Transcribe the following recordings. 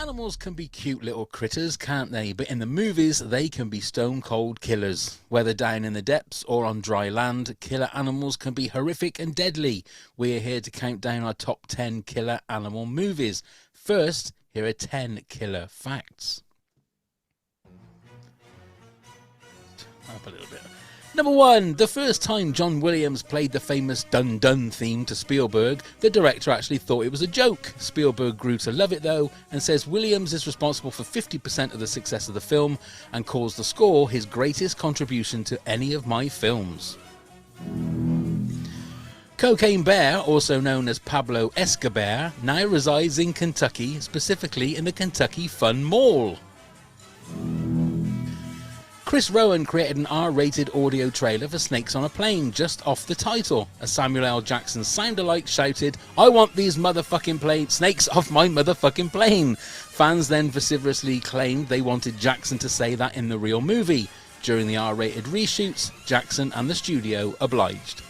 Animals can be cute little critters, can't they? But in the movies, they can be stone cold killers. Whether down in the depths or on dry land, killer animals can be horrific and deadly. We're here to count down our top 10 killer animal movies. First, here are 10 killer facts. Up a little bit. Number 1. The first time John Williams played the famous Dun Dun theme to Spielberg, the director actually thought it was a joke. Spielberg grew to love it though, and says Williams is responsible for 50% of the success of the film and calls the score his greatest contribution to any of my films. Cocaine Bear, also known as Pablo Escobar, now resides in Kentucky, specifically in the Kentucky Fun Mall. Chris Rowan created an R-rated audio trailer for Snakes on a Plane just off the title. A Samuel L. Jackson sound-alike shouted, "I want these motherfucking snakes off my motherfucking plane." Fans then vociferously claimed they wanted Jackson to say that in the real movie. During the R-rated reshoots, Jackson and the studio obliged.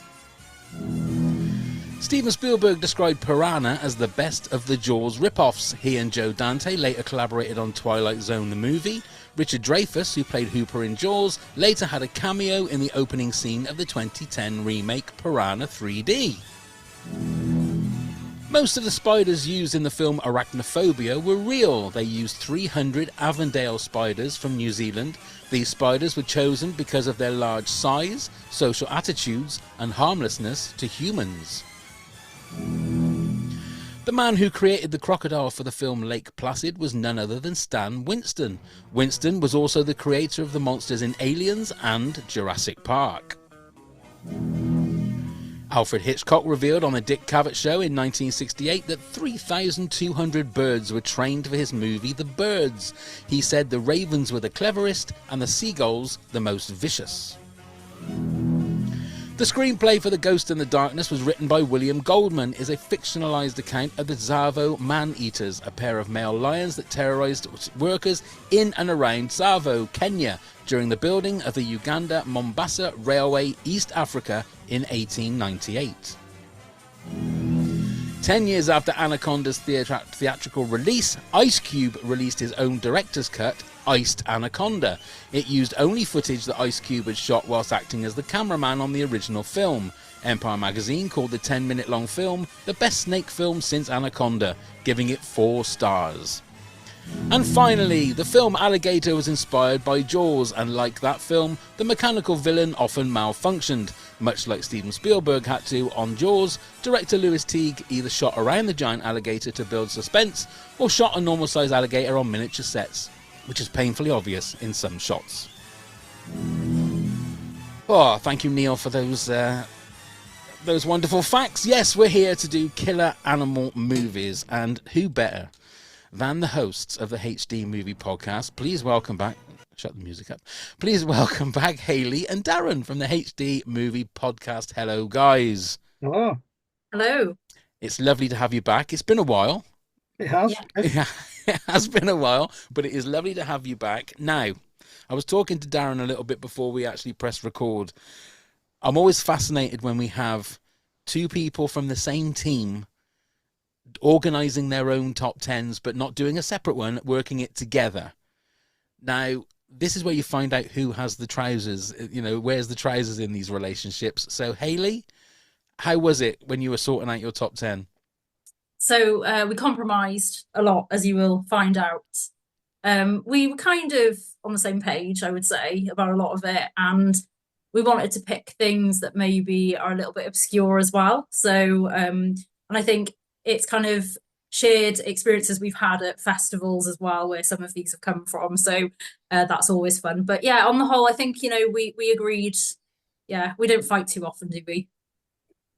Steven Spielberg described Piranha as the best of the Jaws rip-offs. He and Joe Dante later collaborated on Twilight Zone the movie. Richard Dreyfuss, who played Hooper in Jaws, later had a cameo in the opening scene of the 2010 remake Piranha 3D. Most of the spiders used in the film Arachnophobia were real. They used 300 Avondale spiders from New Zealand. These spiders were chosen because of their large size, social attitudes, and harmlessness to humans. The man who created the crocodile for the film Lake Placid was none other than Stan Winston. Winston was also the creator of the monsters in Aliens and Jurassic Park. Alfred Hitchcock revealed on the Dick Cavett Show in 1968 that 3,200 birds were trained for his movie The Birds. He said the ravens were the cleverest and the seagulls the most vicious. The screenplay for The Ghost in the Darkness was written by William Goldman. Is a fictionalized account of the Tsavo man-eaters, a pair of male lions that terrorized workers in and around Tsavo, Kenya, during the building of the Uganda-Mombasa Railway, East Africa, in 1898. 10 years after Anaconda's theatrical release, Ice Cube released his own director's cut, Iced Anaconda. It used only footage that Ice Cube had shot whilst acting as the cameraman on the original film. Empire magazine called the 10-minute long film the best snake film since Anaconda, giving it 4 stars. And finally, the film Alligator was inspired by Jaws, and like that film, the mechanical villain often malfunctioned. Much like Steven Spielberg had to on Jaws, director Louis Teague either shot around the giant alligator to build suspense, or shot a normal-sized alligator on miniature sets, which is painfully obvious in some shots. Oh, thank you, Neil, for those wonderful facts. Yes, we're here to do killer animal movies, and who better than the hosts of the HD Movie Podcast? Please welcome back... Shut the music up. Please welcome back Hayley and Darren from the HD Movie Podcast. Hello, guys. Hello. Hello. It's lovely to have you back. It's been a while. It has. Yeah, it has been a while, but it is lovely to have you back. Now, I was talking to Darren a little bit before we actually pressed record. I'm always fascinated when we have two people from the same team organising their own top tens, but not doing a separate one, working it together. Now, this is where you find out who has the trousers, where's the trousers in these relationships. So, Hayley, how was it when you were sorting out your top 10? So we compromised a lot, as you will find out. We were kind of on the same page, I would say, about a lot of it. And we wanted to pick things that maybe are a little bit obscure as well. So, and I think it's kind of shared experiences we've had at festivals as well, where some of these have come from. So that's always fun. But yeah, on the whole, I think, we agreed. Yeah, we don't fight too often, do we?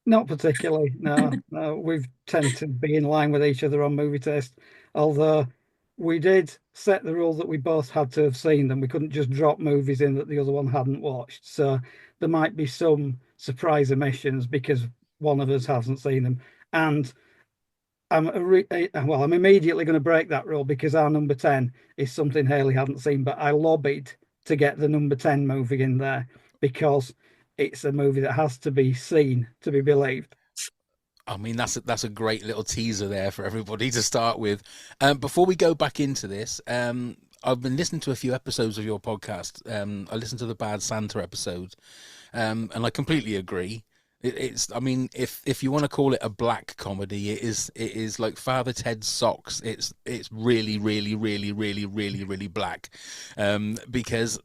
Not particularly, no. No, we've tended to be in line with each other on movie taste. Although we did set the rule that we both had to have seen them. We couldn't just drop movies in that the other one hadn't watched. So there might be some surprise omissions because one of us hasn't seen them. And I'm immediately going to break that rule because our number 10 is something Hayley hadn't seen, but I lobbied to get the number 10 movie in there because it's a movie that has to be seen to be believed. I mean, that's a great little teaser there for everybody to start with. Before we go back into this, I've been listening to a few episodes of your podcast. I listened to the Bad Santa episode, and I completely agree. It's, I mean, if you want to call it a black comedy, it is like Father Ted's Socks. It's really, really, really, really, really, really black, because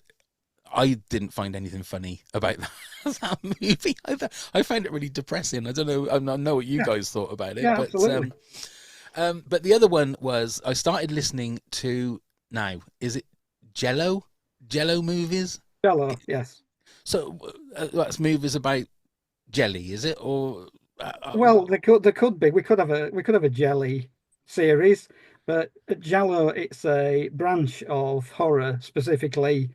I didn't find anything funny about that movie. I found it really depressing. I don't know. I know what you guys thought about it, Yeah, but absolutely. but the other one was I started listening to, now is it Jello movies? Jello, yes. So that's movies about jelly, is it? Or Well, there could be. We could have a jelly series, but Jello, it's a branch of horror, specifically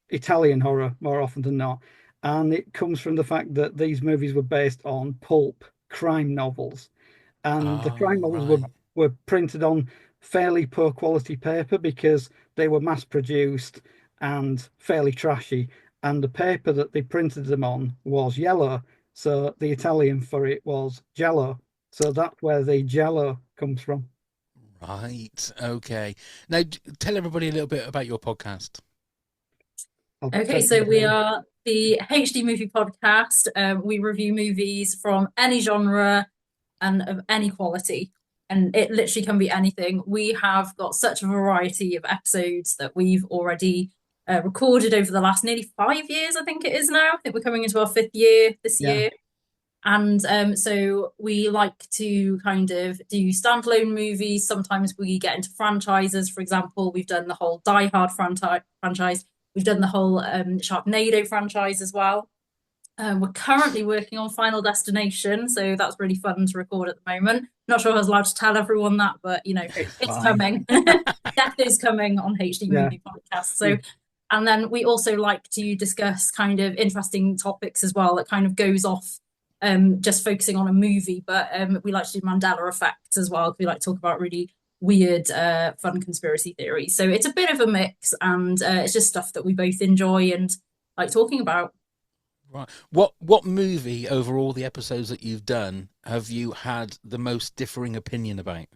Italian horror, more often than not. And it comes from the fact that these movies were based on pulp crime novels. And the crime novels were, right. were printed on fairly poor quality paper because they were mass produced and fairly trashy. And the paper that they printed them on was yellow. So the Italian for it was Jello. So that's where the Jello comes from. Right. Okay. Now, tell everybody a little bit about your podcast. I'll Okay, take so it we away. are the HD Movie Podcast. We review movies from any genre and of any quality, and it literally can be anything. We have got such a variety of episodes that we've already recorded over the last nearly 5 years, I think it is now. I think we're coming into our 5th year this Yeah, year. And so we like to kind of do standalone movies. Sometimes we get into franchises. For example, we've done the whole Die Hard franchise. We've done the whole Sharknado franchise as well. We're currently working on Final Destination, so that's really fun to record at the moment. Not sure I was allowed to tell everyone that, but you know, it's it's fine. coming. Death is coming on HD Yeah. Movie Podcast. So, and then we also like to discuss kind of interesting topics as well that kind of goes off just focusing on a movie, but we like to do Mandela effects as well. We like to talk about really weird, fun conspiracy theories. So it's a bit of a mix, and it's just stuff that we both enjoy and like talking about. Right. What movie over all the episodes that you've done have you had the most differing opinion about?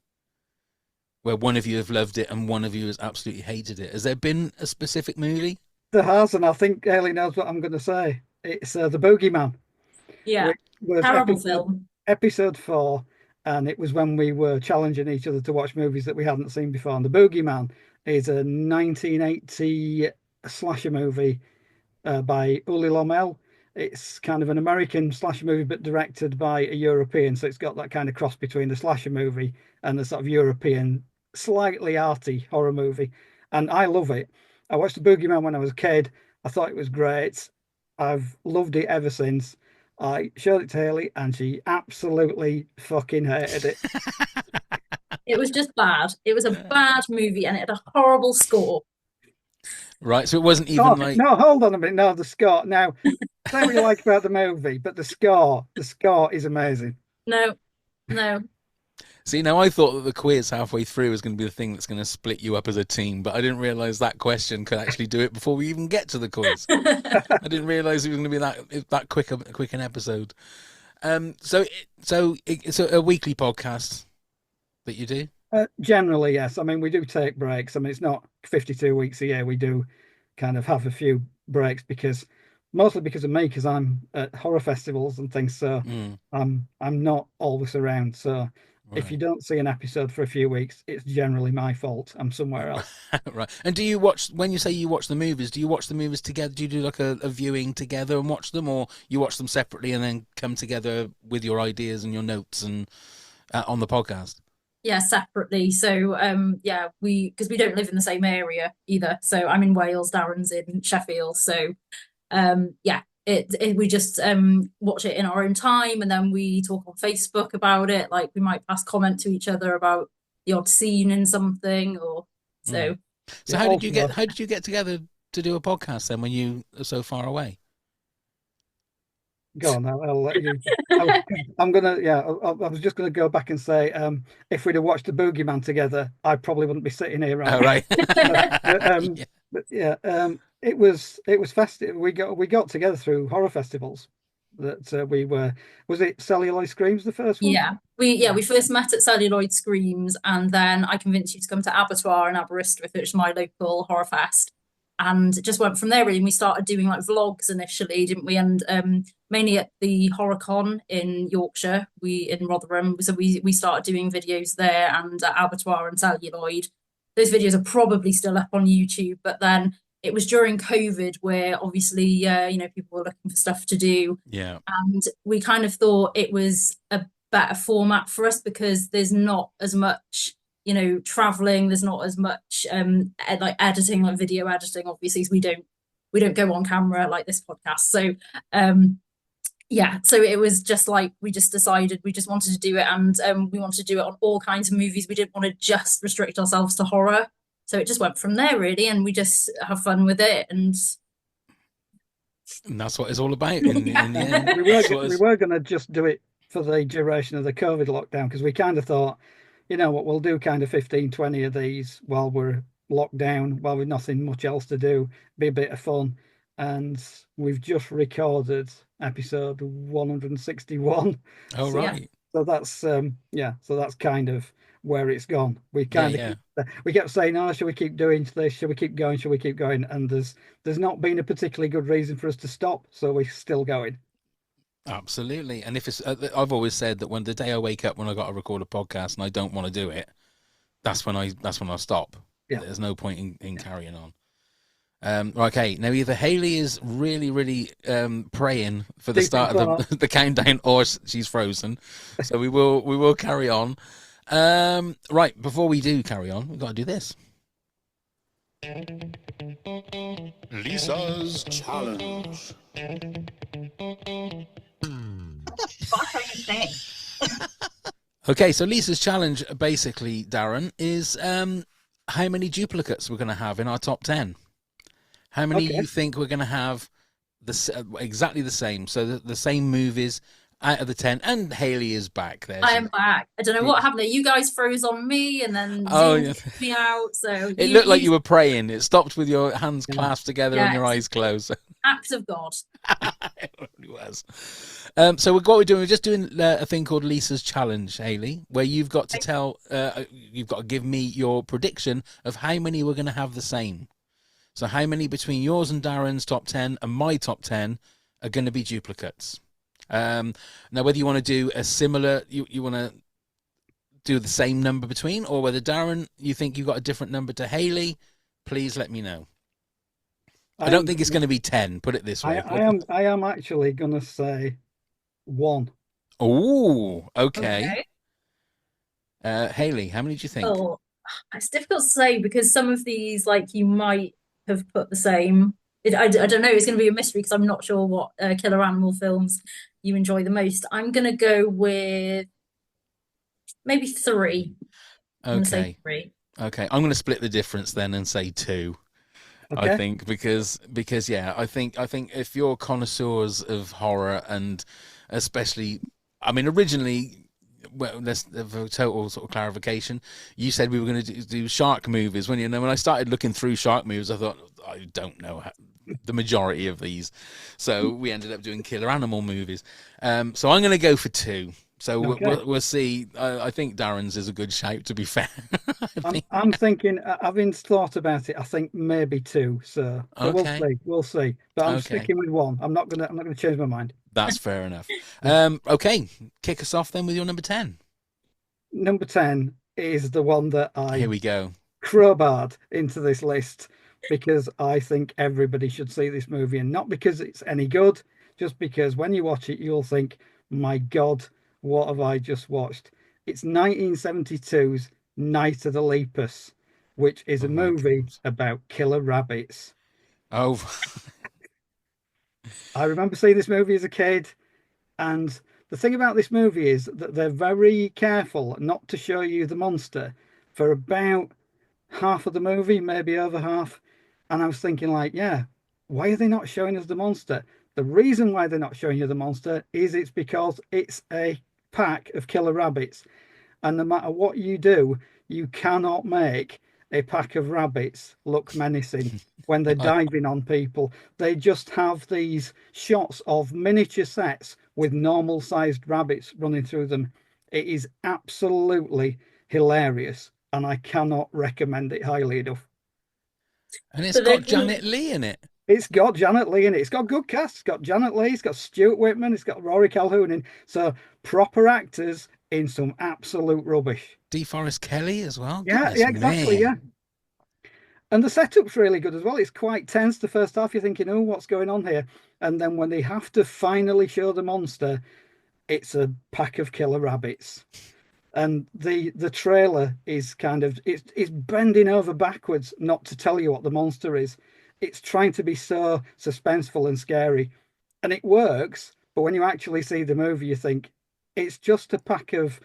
Where one of you have loved it and one of you has absolutely hated it. Has there been a specific movie? There has, and I think Haley knows what I'm going to say. It's The Boogeyman, Yeah, which was terrible film. episode 4, and it was when we were challenging each other to watch movies that we hadn't seen before. And The Boogeyman is a 1980 slasher movie by Uli Lomel. It's kind of an American slasher movie, but directed by a European. So it's got that kind of cross between the slasher movie and the sort of European, slightly arty horror movie. And I love it. I watched The Boogeyman when I was a kid. I thought it was great. I've loved it ever since. I showed it to Haley and she absolutely fucking hated it. It was just bad. It was a bad movie, and it had a horrible score. Right, so it wasn't Oh, even like, no, hold on a minute. No, the score. Now, say what you like about the movie, but the score is amazing. No, no. see, now I thought that the quiz halfway through was going to be the thing that's going to split you up as a team, but I didn't realize that question could actually do it before we even get to the quiz. I didn't realize it was going to be that quick an episode. So it's a weekly podcast that you do. Generally, yes. I mean, we do take breaks. I mean, it's not 52 weeks a year. We do kind of have a few breaks mostly because of me, because I'm at horror festivals and things. So Mm, I'm not always around. So if you right. don't see an episode for a few weeks, it's generally my fault. I'm somewhere else. Right. And do you watch, when you say you watch the movies, do you watch the movies together? Do you do like a viewing together and watch them, or you watch them separately and then come together with your ideas and your notes and on the podcast? Yeah, separately. So yeah, because we don't live in the same area either. So I'm in Wales, Darren's in Sheffield. So yeah, we just watch it in our own time, and then we talk on Facebook about it. Like we might pass comment to each other about the odd scene in something, or so. So Yeah, how did you also, get together to do a podcast then when you are so far away? go on now. I'll let you. I'm gonna. Yeah, I was just gonna go back and say, if we'd have watched the Boogeyman together, I probably wouldn't be sitting here right Oh, now. right. But, Yeah. but yeah, it was festive. We got together through horror festivals. that we were. Was it Celluloid Screams, the first one? Yeah, we first met at Celluloid Screams, and then I convinced you to come to Abattoir in Aberystwyth, which is my local horror fest, and it just went from there really. And we started doing like vlogs initially, didn't we? And mainly at the HorrorCon in Yorkshire, we in Rotherham. So we started doing videos there and at Abattoir and Celluloid. Those videos are probably still up on YouTube, but then it was during COVID where obviously people were looking for stuff to do, Yeah. and we kind of thought it was a better format for us because there's not as much traveling, there's not as much like editing, like video editing, obviously, so we don't go on camera like this podcast. So so it was just like we just decided we just wanted to do it, and we wanted to do it on all kinds of movies. We didn't want to just restrict ourselves to horror, so it just went from there really, and we just have fun with it. And that's what it's all about in the end. We were going to just do it for the duration of the COVID lockdown, because we kind of thought, you know what, we'll do kind of 15, 20 of these while we're locked down, while we've nothing much else to do, be a bit of fun. And we've just recorded episode 161. Oh, right. So that's so that's kind of where it's gone. We kind of we kept saying, oh, should we keep doing this? Should we keep going? Should we keep going? And there's not been a particularly good reason for us to stop, so we're still going. Absolutely. And if it's, I've always said that when the day I wake up when I got to record a podcast and I don't want to do it, that's when I stop. Yeah. There's no point in carrying on. Okay, now either Hayley is really, really praying for the start of the countdown, or she's frozen. So we will carry on. Right, before we do carry on, we've got to do this. Lisa's challenge. What are you saying? Okay, so Lisa's challenge, basically, Darren, is how many duplicates we're going to have in our top 10. How many you think we're going to have exactly the same? So the same movies out of the 10. And Hayley is back there. I am back. I don't know what happened there. You guys froze on me and then me out. So it looked like you were praying. It stopped with your hands clasped together and your eyes closed. Act of God. It really was. So what we're doing, we're just doing a thing called Lisa's Challenge, Hayley, where you've got to you've got to give me your prediction of how many we're going to have the same. So how many between yours and Darren's top 10 and my top 10 are going to be duplicates? Now, whether you want to do a similar, you want to do the same number between, or whether Darren, you think you've got a different number to Hayley, please let me know. I don't think it's going to be 10, put it this way. I am actually going to say 1. Oh, okay. Hayley, how many do you think? Oh, it's difficult to say because some of these, like, you might have put the same. I don't know. It's going to be a mystery because I'm not sure what killer animal films you enjoy the most. I'm going to go with maybe 3. I'm going to say 3. Okay, I'm going to split the difference then and say 2. Okay. I think because I think if you're connoisseurs of horror, and especially, I mean, originally, well, let's have a total sort of clarification. You said we were going to do shark movies. When I started looking through shark movies, I thought, I don't know the majority of these. So we ended up doing killer animal movies. So I'm going to go for 2. So we'll see. I think Darren's is a good shout, to be fair. I'm thinking, having thought about it, I think maybe 2. So we'll see. But I'm sticking with 1. I'm not gonna change my mind. That's fair enough. Okay, kick us off then with your number 10. Number 10 is the one that Here we go. crowbarred into this list because I think everybody should see this movie, and not because it's any good, just because when you watch it, you'll think, my God, what have I just watched? It's 1972's Night of the Lepus, which is a movie about killer rabbits. Oh. I remember seeing this movie as a kid, and the thing about this movie is that they're very careful not to show you the monster for about half of the movie, maybe over half. And I was thinking, like, why are they not showing us the monster? The reason why they're not showing you the monster is it's because it's a pack of killer rabbits, and no matter what you do, you cannot make a pack of rabbits look menacing when they're diving on people. They just have these shots of miniature sets with normal sized rabbits running through them. It is absolutely hilarious, and I cannot recommend it highly enough. And it's So got they've Janet Leigh in it. It's got Janet Leigh in it. It's got good cast. It's got Janet Leigh. It's got Stuart Whitman. It's got Rory Calhoun in. So proper actors in some absolute rubbish. DeForest Kelly as well. Yeah, Goodness yeah, exactly. me. Yeah. And the setup's really good as well. It's quite tense the first half. You're thinking, oh, what's going on here? And then when they have to finally show the monster, it's a pack of killer rabbits. And the trailer is kind of it's bending over backwards not to tell you what the monster is. It's trying to be so suspenseful and scary, and it works. But when you actually see the movie, you think it's just a pack of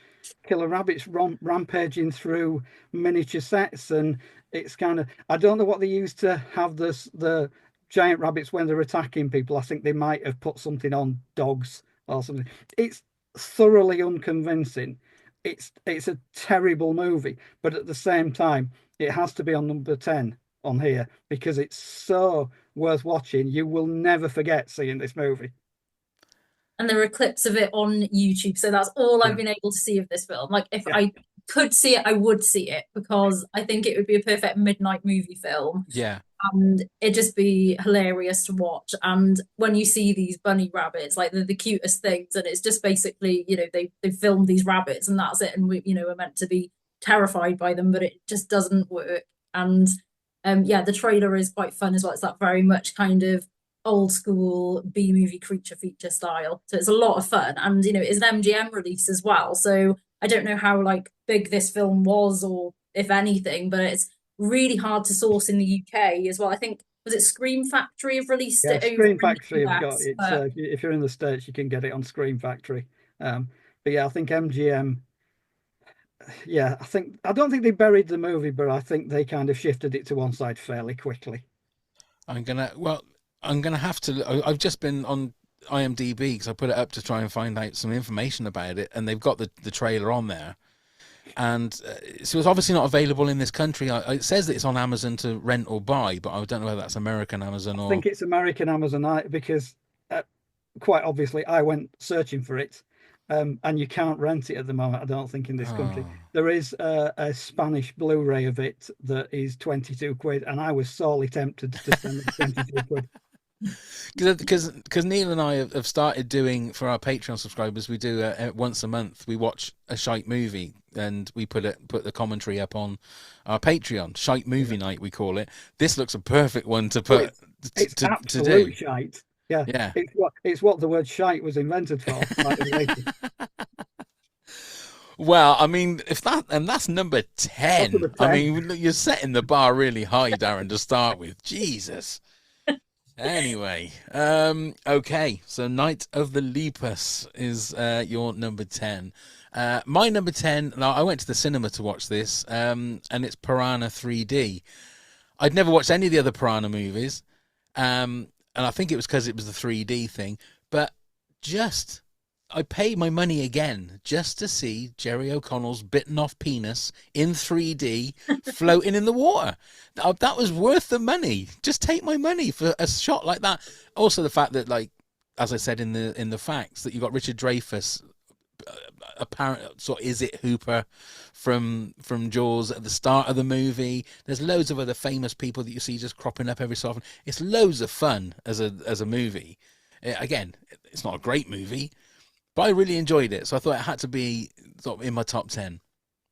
killer rabbits rampaging through miniature sets, and it's kind of I don't know what they use to have the giant rabbits when they're attacking people. I think they might have put something on dogs or something. It's thoroughly unconvincing. It's a terrible movie, but at the same time, it has to be on number 10 on here because it's so worth watching. You will never forget seeing this movie. And there are clips of it on YouTube, so that's all I've Yeah. been able to see of this film. Like, if Yeah. I could see it, I would see it because I think it would be a perfect midnight movie film. Yeah. And it'd just be hilarious to watch. And when you see these bunny rabbits, like they're the cutest things, and it's just basically, they filmed these rabbits and that's it. And we're meant to be terrified by them, but it just doesn't work. And yeah, the trailer is quite fun as well. It's that very much kind of old school B-movie creature feature style. So it's a lot of fun. And it's an MGM release as well. So I don't know how like big this film was or if anything, but it's really hard to source in the UK as well. I think was it Scream Factory have released Yeah, it over Screen in the Factory have got US, it. but So if you're in the States, you can get it on Screen Factory. But yeah, I think MGM. Yeah, I don't think they buried the movie, but I think they kind of shifted it to one side fairly quickly. I'm gonna have to. I've just been on IMDb because I put it up to try and find out some information about it, and they've got the trailer on there. And so it's obviously not available in this country. It says that it's on Amazon to rent or buy, but I don't know whether that's American Amazon or. I think it's American Amazon because quite obviously I went searching for it, and you can't rent it at the moment. I don't think in this country. Oh. There is a Spanish Blu-ray of it that is 22 quid, and I was sorely tempted to spend 22 quid. Because Neil and I have started doing for our Patreon subscribers, we do once a month we watch a shite movie and we put the commentary up on our Patreon. Shite movie night we call it. This looks a perfect one to put It's to absolute do. shite. Yeah, Yeah. It's what the word shite was invented for. Well, I mean, that's number 10. That's number 10. I mean, you're setting the bar really high, Darren, to start with. Jesus. Anyway, okay, so Night of the Lepus is your number 10. My number 10, now I went to the cinema to watch this, and it's Piranha 3D. I'd never watched any of the other Piranha movies, and I think it was because it was the 3D thing, but I paid my money again just to see Jerry O'Connell's bitten off penis in 3D floating in the water. That was worth the money. Just take my money for a shot like that. Also, the fact that, like, as I said in the facts, that you got Richard Dreyfuss, apparent sort of is it Hooper from Jaws at the start of the movie. There's loads of other famous people that you see just cropping up every so often. It's loads of fun as a movie. Again, it's not a great movie, but I really enjoyed it, so I thought it had to be sort of in my top 10.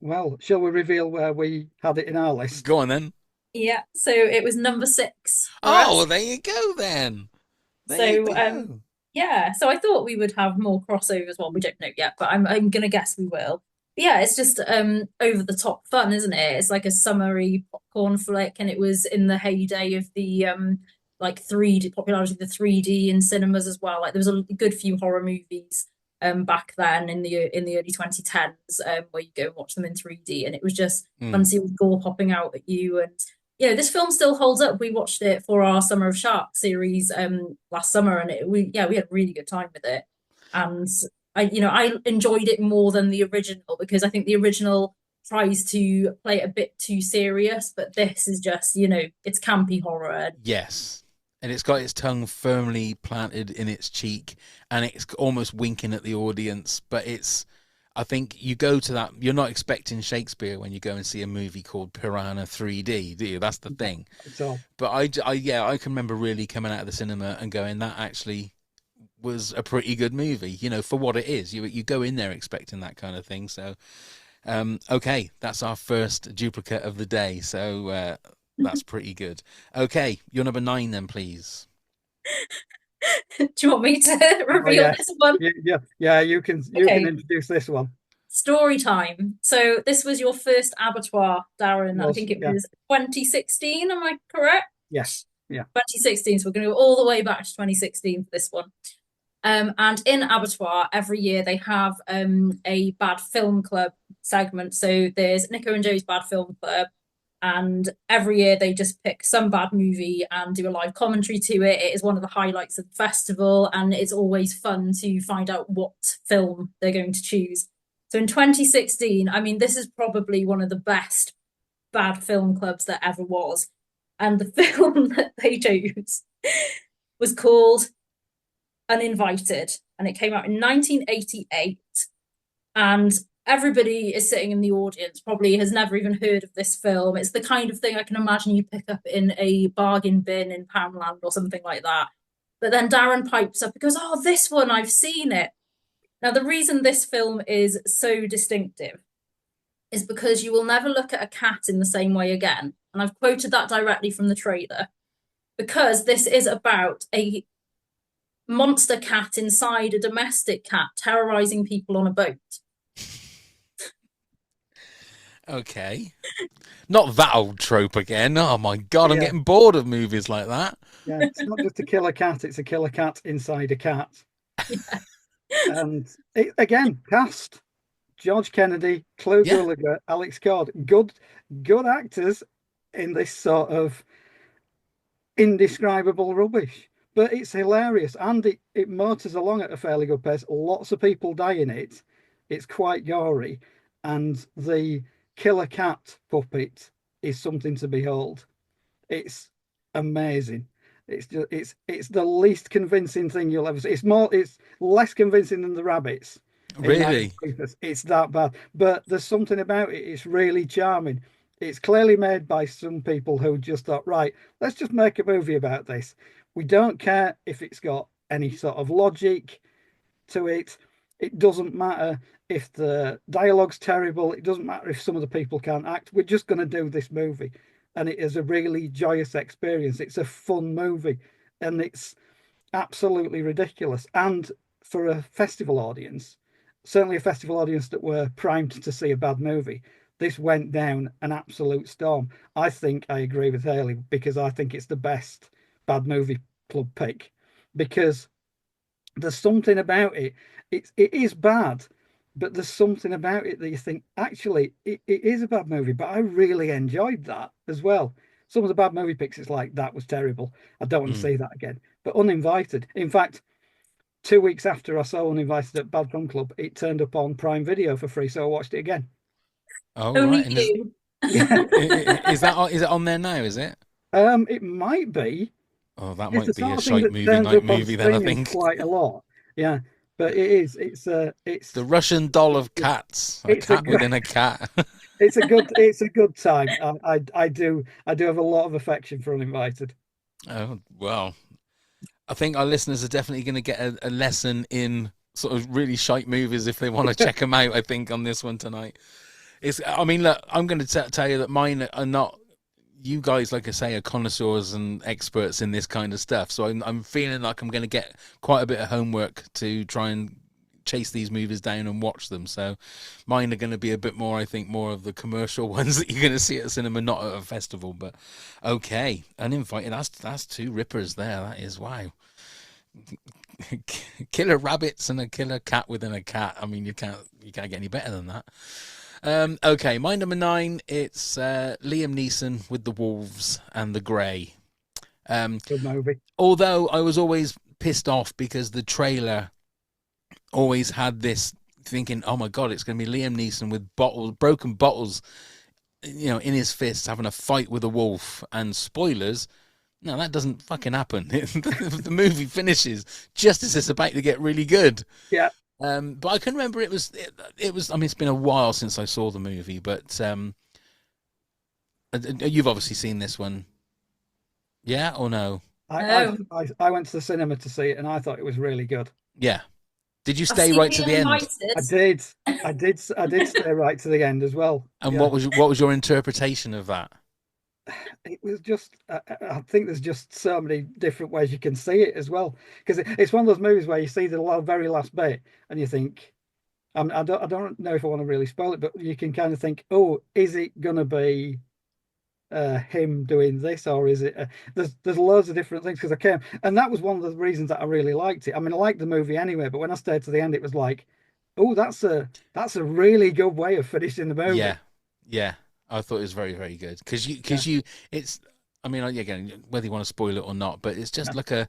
Well, shall we reveal where we had it in our list? Go on then. yeah, so it was number 6 for Oh, us. well, there you go then. Yeah, so I thought we would have more crossovers. Well, we don't know yet, but I'm gonna guess we will. But yeah, it's just over the top fun, isn't it? It's like a summery popcorn flick, and it was in the heyday of the like 3D popularity of the 3D in cinemas as well. Like there was a good few horror movies back then in the early 2010s where you go and watch them in 3D, and it was just fun to see all the gore popping out at you. And this film still holds up. We watched it for our Summer of Sharks series last summer, and we had a really good time with it. And I enjoyed it more than the original because I think the original tries to play it a bit too serious, but this is just, you know, it's campy horror. Yes. And it's got its tongue firmly planted in its cheek, and it's almost winking at the audience. But it's, I think you go to that, you're not expecting Shakespeare when you go and see a movie called Piranha 3D, do you? That's the thing. So But I can remember really coming out of the cinema and going, that actually was a pretty good movie, you know, for what it is. You go in there expecting that kind of thing. So, okay, that's our first duplicate of the day. So that's pretty good. Okay, you're number 9 then, please. Do you want me to reveal this one? Yeah, you can introduce this one. Story time. So this was your first abattoir, Darren. I think it yeah. was 2016, am I correct? Yes. Yeah. 2016. So we're going to go all the way back to 2016 for this one. And in Abattoir, every year they have a bad film club segment. So there's Nico and Joe's Bad Film Club, and every year they just pick some bad movie and do a live commentary to it. It is one of the highlights of the festival, and it's always fun to find out what film they're going to choose. So in 2016, I mean, this is probably one of the best bad film clubs that ever was. And the film that they chose was called Uninvited, and it came out in 1988, and everybody is sitting in the audience probably has never even heard of this film. It's the kind of thing I can imagine you pick up in a bargain bin in Poundland or something like that. But then Darren pipes up and goes, oh, this one, I've seen it. Now, the reason this film is so distinctive is because you will never look at a cat in the same way again. And I've quoted that directly from the trailer, because this is about a monster cat inside a domestic cat terrorizing people on a boat. Okay. Not that old trope again. Oh my God, I'm getting bored of movies like that. Yeah, it's not just a killer cat, it's a killer cat inside a cat. Yeah. And again, cast. George Kennedy, Clu Gulager, Alex Cord. Good actors in this sort of indescribable rubbish. But it's hilarious, and it motors along at a fairly good pace. Lots of people die in it. It's quite gory, and the killer cat puppet is something to behold. It's amazing. It's the least convincing thing you'll ever see. It's less convincing than the rabbits. Really? It's that bad. But there's something about it. It's really charming. It's clearly made by some people who just thought, right, let's just make a movie about this. We don't care if it's got any sort of logic to it. It doesn't matter if the dialogue's terrible. It doesn't matter if some of the people can't act. We're just going to do this movie. And it is a really joyous experience. It's a fun movie. And it's absolutely ridiculous. And for a festival audience, certainly a festival audience that were primed to see a bad movie, this went down an absolute storm. I think I agree with Hayley, because I think it's the best bad movie club pick, because there's something about it. It is bad, but there's something about it that you think, actually, it is a bad movie, but I really enjoyed that as well. Some of the bad movie picks, it's like, that was terrible. I don't want to see that again. But Uninvited, in fact, 2 weeks after I saw Uninvited at Bad Film Club, it turned up on Prime Video for free, so I watched it again. Oh, Only right. you. Is it on there now, is it? It might be. Oh, that might be a shite movie night movie then, I think. Quite a lot. Yeah. But it is. It's the Russian doll of cats. A cat within a cat. It's a good time. I do have a lot of affection for Uninvited. Oh, well. I think our listeners are definitely going to get a lesson in sort of really shite movies if they want to check them out, I think, on this one tonight. I mean, look, I'm going to tell you that mine are not. You guys, like I say, are connoisseurs and experts in this kind of stuff. So I'm feeling like I'm going to get quite a bit of homework to try and chase these movies down and watch them. So mine are going to be a bit more, I think, more of the commercial ones that you're going to see at a cinema, not at a festival. But okay, Uninvited. That's 2 rippers there. That is, wow. Killer rabbits and a killer cat within a cat. I mean, you can't get any better than that. Okay, my number 9, it's Liam Neeson with The Wolves and The Grey. Good movie. Although I was always pissed off because the trailer always had this thinking, oh my God, it's going to be Liam Neeson with broken bottles, in his fists, having a fight with a wolf. And spoilers, no, that doesn't fucking happen. The movie finishes just as it's about to get really good. Yeah. But I can remember it was. I mean, it's been a while since I saw the movie, but you've obviously seen this one, yeah, or no? I went to the cinema to see it, and I thought it was really good. Yeah. Did you I've stay seen right to the end? United. I did stay right to the end as well. And Yeah. what was your interpretation of that? It was just, I think there's just so many different ways you can see it as well, because it's one of those movies where you see the very last bit and you think, I don't know if I want to really spoil it, but you can kind of think, oh, is it gonna be him doing this, or is it there's loads of different things, because and that was one of the reasons that I really liked it. I mean, I liked the movie anyway, but when I stayed to the end, it was like, oh, that's a really good way of finishing the movie. Yeah, I thought it was very, very good, because it's, I mean, again, whether you want to spoil it or not, but it's just like a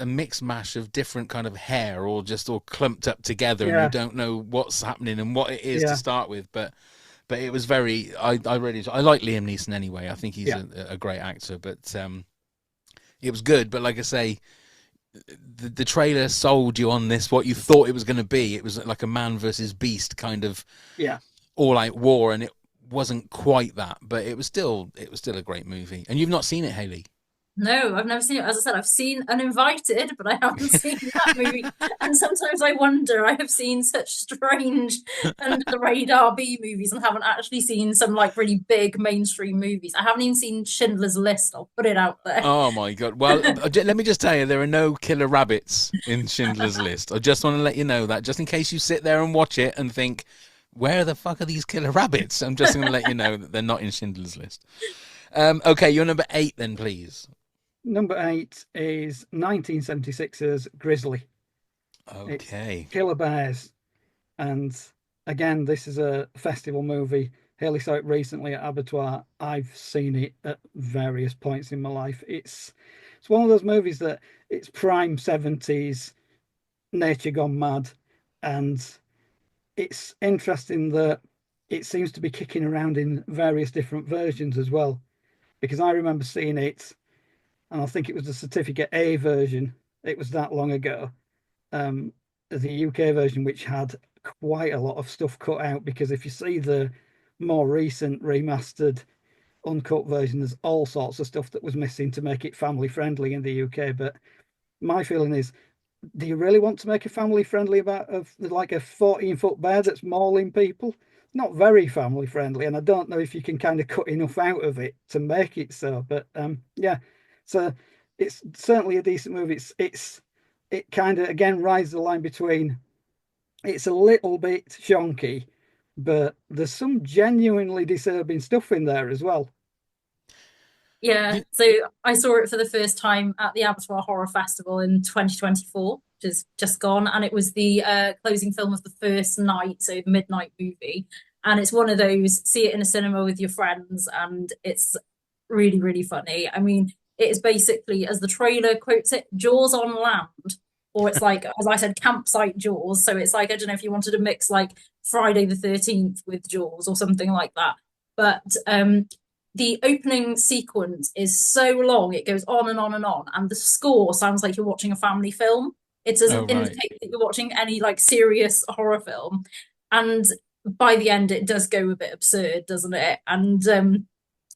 mixed mash of different kind of hair, all clumped up together, and you don't know what's happening and what it is to start with, but it was very. I like Liam Neeson anyway. I think he's a great actor, but it was good. But like I say, the trailer sold you on this, what you thought it was going to be. It was like a man versus beast kind of all-out war, and it wasn't quite that, but it was still a great movie. And you've not seen it, Hayley? No, I've never seen it. As I said, I've seen Uninvited, but I haven't seen that movie. And sometimes I wonder, I have seen such strange under the radar B movies and haven't actually seen some like really big mainstream movies. I haven't even seen Schindler's List. I'll put it out there. Oh my God. Well, let me just tell you, there are no killer rabbits in Schindler's List. I just want to let you know that, just in case you sit there and watch it and think, where the fuck are these killer rabbits? I'm just going to let you know that they're not in Schindler's List. Okay, your number 8 then, please. Number 8 is 1976's Grizzly. Okay. It's killer bears. And again, this is a festival movie. Hayley saw it recently at Abattoir. I've seen it at various points in my life. It's one of those movies that it's prime 70s, nature gone mad. And it's interesting that it seems to be kicking around in various different versions as well. Because I remember seeing it, and I think it was the Certificate A version. It was that long ago. The UK version, which had quite a lot of stuff cut out, because if you see the more recent remastered uncut version, there's all sorts of stuff that was missing to make it family friendly in the UK. But my feeling is, do you really want to make a family friendly about like a 14-foot bear that's mauling people? Not very family friendly, and I don't know if you can kind of cut enough out of it to make it so. But so it's certainly a decent movie. It kind of again rides the line between, it's a little bit shonky, but there's some genuinely disturbing stuff in there as well. Yeah, so I saw it for the first time at the Abattoir Horror Festival in 2024, which is just gone, and it was the closing film of the first night, so the midnight movie. And it's one of those, see it in a cinema with your friends, and it's really, really funny. I mean, it is basically, as the trailer quotes it, Jaws on land, or it's like, as I said, campsite Jaws. So it's like, I don't know if you wanted to mix like Friday the 13th with Jaws or something like that. But the opening sequence is so long, it goes on and on and on, and the score sounds like you're watching a family film. It doesn't indicate that you're watching any like serious horror film. And by the end, it does go a bit absurd, doesn't it? And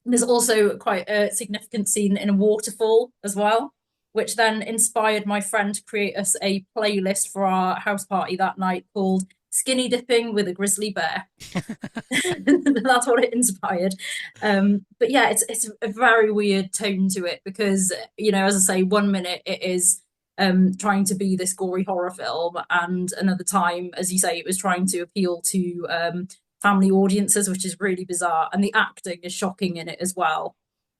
there's also quite a significant scene in a waterfall as well, which then inspired my friend to create us a playlist for our house party that night called Skinny Dipping with a Grizzly Bear. That's what it inspired. But yeah, it's a very weird tone to it, because, as I say, one minute it is trying to be this gory horror film, and another time, as you say, it was trying to appeal to family audiences, which is really bizarre, and the acting is shocking in it as well.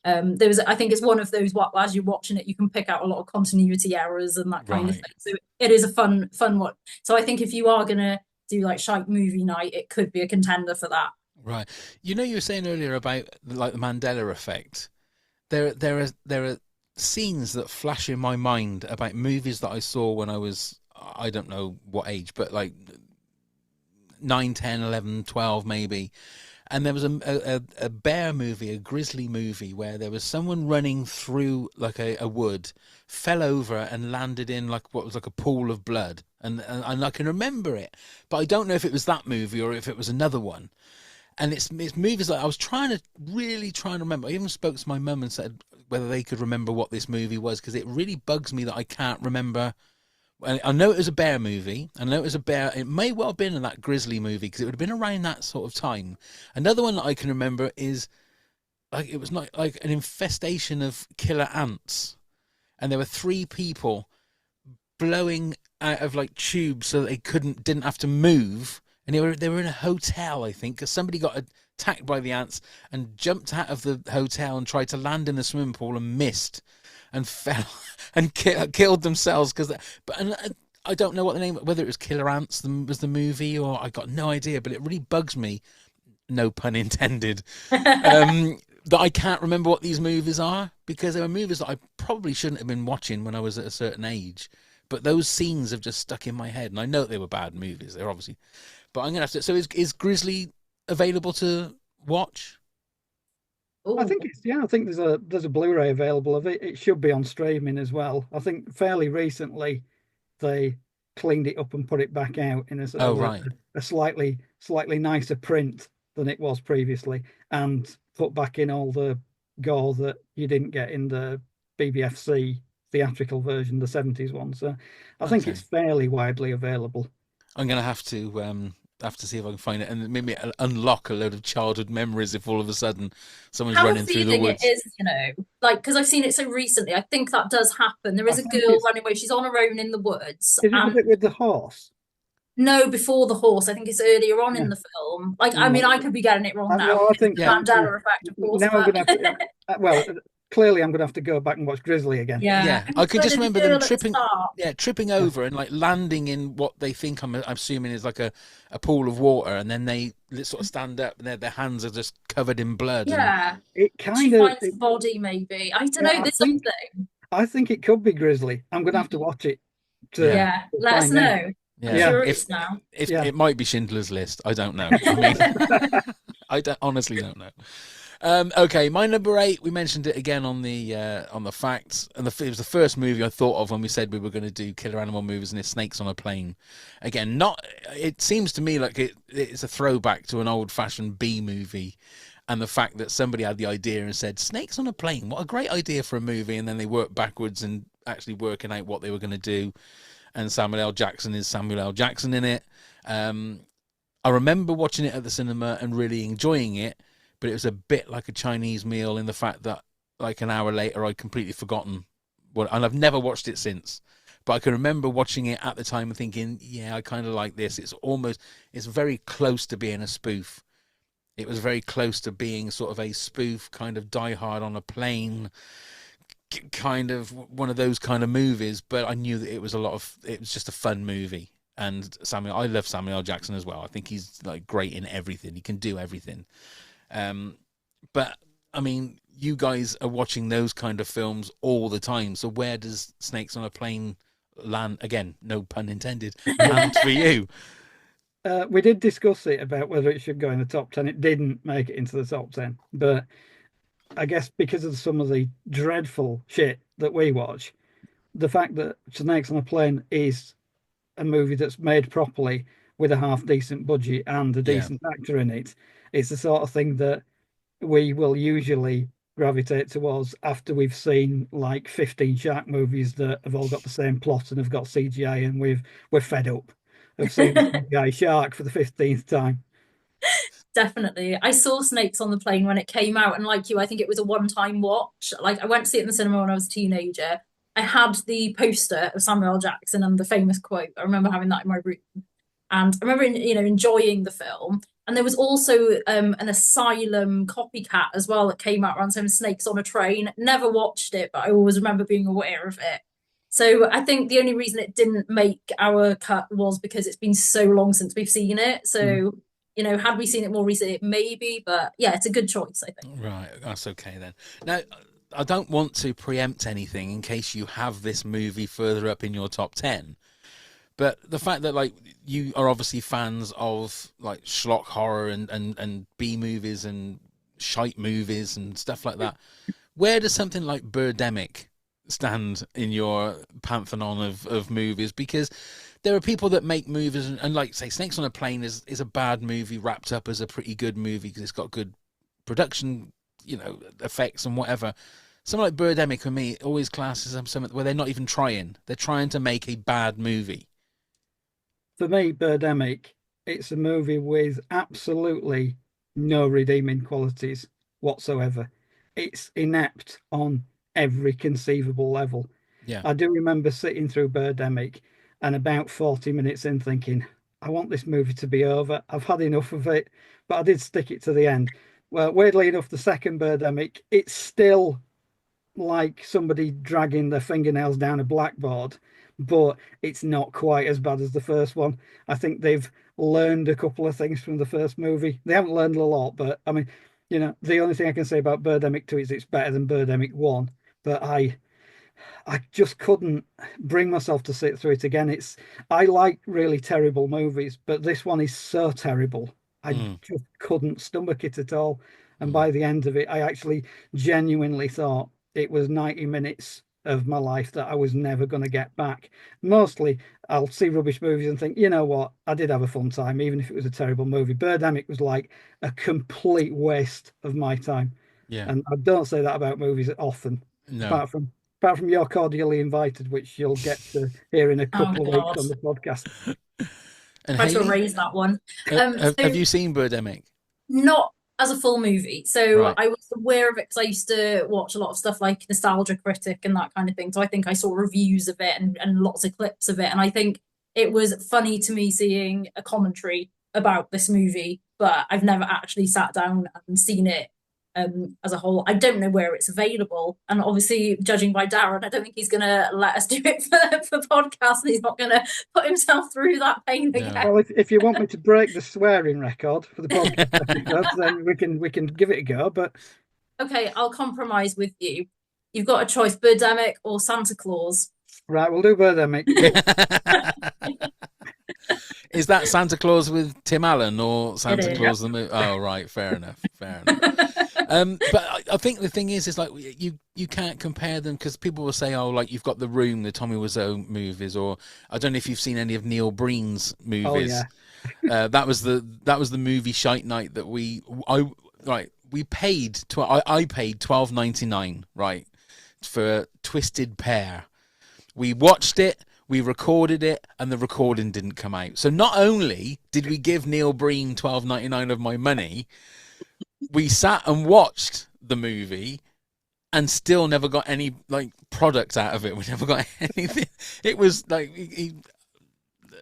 I think it's one of those, as you're watching it, you can pick out a lot of continuity errors and that kind of thing. So it is a fun one. So I think if you are gonna do like shite movie night, it could be a contender for that. Right. You were saying earlier about like the Mandela effect. There are scenes that flash in my mind about movies that I saw when I was, I don't know what age, but like 9, 10, 11, 12 maybe. And there was a bear movie, a grizzly movie, where there was someone running through like a wood, fell over and landed in like what was like a pool of blood. And I can remember it, but I don't know if it was that movie or if it was another one. And it's movies like I was really trying to remember. I even spoke to my mum and said whether they could remember what this movie was, because it really bugs me that I can't remember. I know it was a bear movie. I know it was a bear. It may well have been in that grizzly movie because it would have been around that sort of time. Another one that I can remember is like it was not like an infestation of killer ants, and there were 3 people blowing out of like tubes so that they didn't have to move. And they were in a hotel, I think, because somebody got attacked by the ants and jumped out of the hotel and tried to land in the swimming pool and missed and fell and killed themselves. I don't know what the name, whether it was Killer Ants was the movie, or I got no idea. But it really bugs me, no pun intended, that I can't remember what these movies are, because they were movies that I probably shouldn't have been watching when I was at a certain age. But those scenes have just stuck in my head, and I know they were bad movies. They're obviously. But I'm gonna have to. So is Grizzly available to watch? I think I think there's a Blu-ray available of it. It should be on streaming as well. I think fairly recently they cleaned it up and put it back out in a sort of a slightly nicer print than it was previously, and put back in all the gore that you didn't get in the BBFC theatrical version, the 70s one. So I think it's fairly widely available. I'm gonna have to see if I can find it, and maybe unlock a load of childhood memories if all of a sudden someone's running through the woods. It is, like, because I've seen it so recently. I think that does happen. There is a girl running away. She's on her own in the woods. Is it with the horse? No, before the horse. I think it's earlier on in the film. Like, I mean, I could be getting it wrong now. No, I think Mandela effect, of course. Now I'm gonna have to, well, clearly I'm going to have to go back and watch Grizzly again. Yeah. I could just remember them tripping over and like landing in what they think I'm assuming is like a pool of water, and then they sort of stand up and their hands are just covered in blood. Yeah. It kind of finds the body, maybe. I don't know. There's something. I think it could be Grizzly. I'm going to have to watch it. Let us know. Yeah. Curious now. It might be Schindler's List. I don't know. I mean, I honestly don't know. Okay, my number 8. We mentioned it again on the facts, and it was the first movie I thought of when we said we were going to do killer animal movies, and it's Snakes on a Plane. Again, it seems to me like it's a throwback to an old-fashioned B movie, and the fact that somebody had the idea and said Snakes on a Plane, what a great idea for a movie, and then they worked backwards and actually working out what they were going to do. And Samuel L. Jackson is Samuel L. Jackson in it. I remember watching it at the cinema and really enjoying it, but it was a bit like a Chinese meal in the fact that like an hour later I'd completely forgotten and I've never watched it since. But I can remember watching it at the time and thinking, yeah, I kind of like this. It's very close to being a spoof. It was very close to being sort of a spoof kind of Die Hard on a plane, kind of one of those kind of movies. But I knew that it was just a fun movie. And I love Samuel L. Jackson as well. I think he's like great in everything. He can do everything. But I mean, you guys are watching those kind of films all the time. So where does Snakes on a Plane land? Again, no pun intended. Land for you? We did discuss it about whether it should go in the top 10. It didn't make it into the top 10, but I guess because of some of the dreadful shit that we watch, the fact that Snakes on a Plane is a movie that's made properly with a half decent budget and a decent actor in it, it's the sort of thing that we will usually gravitate towards after we've seen like 15 shark movies that have all got the same plot and have got CGI, and we're fed up of seeing CGI shark for the 15th time. Definitely. I saw Snakes on the Plane when it came out, and like you, I think it was a one-time watch. Like, I went to see it in the cinema when I was a teenager. I had the poster of Samuel L. Jackson and the famous quote. I remember having that in my room. And I remember, enjoying the film. And there was also an Asylum copycat as well that came out around the time, Snakes on a Train. Never watched it, but I always remember being aware of it. So I think the only reason it didn't make our cut was because it's been so long since we've seen it. So, had we seen it more recently, maybe. But yeah, it's a good choice, I think. Right, that's okay then. Now, I don't want to preempt anything in case you have this movie further up in your top 10. But the fact that like you are obviously fans of like schlock horror and B movies and shite movies and stuff like that, where does something like Birdemic stand in your pantheon of movies? Because there are people that make movies and like say Snakes on a Plane is a bad movie wrapped up as a pretty good movie because it's got good production, effects and whatever. Something like Birdemic for me always classes something where they're not even trying. They're trying to make a bad movie. For me, Birdemic, it's a movie with absolutely no redeeming qualities whatsoever. It's inept on every conceivable level. Yeah. I do remember sitting through Birdemic and about 40 minutes in thinking, I want this movie to be over. I've had enough of it, but I did stick it to the end. Well, weirdly enough, the second Birdemic, it's still like somebody dragging their fingernails down a blackboard, but it's not quite as bad as the first one. I think they've learned a couple of things from the first movie. They haven't learned a lot, but I mean, the only thing I can say about Birdemic 2 is it's better than Birdemic 1. But I just couldn't bring myself to sit through it again. I like really terrible movies, but this one is so terrible. I just couldn't stomach it at all. And by the end of it, I actually genuinely thought it was 90 minutes of my life that I was never going to get back. Mostly, I'll see rubbish movies and think, you know what, I did have a fun time, even if it was a terrible movie. Birdemic was like a complete waste of my time. Yeah. And I don't say that about movies often, No. apart from You're Cordially Invited, which you'll get to hear in a couple of weeks on the podcast. And Try to Hayley, erase that one. have you seen Birdemic? Not as a full movie. So Right. I was aware of it because I used to watch a lot of stuff like Nostalgia Critic and that kind of thing. So I think I saw reviews of it and lots of clips of it. And I think it was funny to me seeing a commentary about this movie, but I've never actually sat down and seen it as a whole. I don't know where it's available. And obviously, judging by Darren, I don't think he's going to let us do it for podcast. And he's not going to put himself through that pain No. again. Well, if you want me to break the swearing record for the podcast episodes, then we can give it a go. But Okay, I'll compromise with you. You've got a choice, Birdemic or Santa Claus. right, we'll do Birdemic. Is that Santa Claus with Tim Allen or Santa is, Claus the movie? Oh, right, fair enough, fair enough. But I think the thing is like you can't compare them because people will say, oh, like you've got The Room, the Tommy Wiseau movies, or I don't know if you've seen any of Neil Breen's movies. Oh, yeah. That was the movie Shite Night that we paid I paid $12.99 right for Twisted Pair. We watched it. We recorded it, and the recording didn't come out. So not only did we give Neil Breen $12.99 of my money, we sat and watched the movie and still never got any like product out of it. We never got anything. It was like,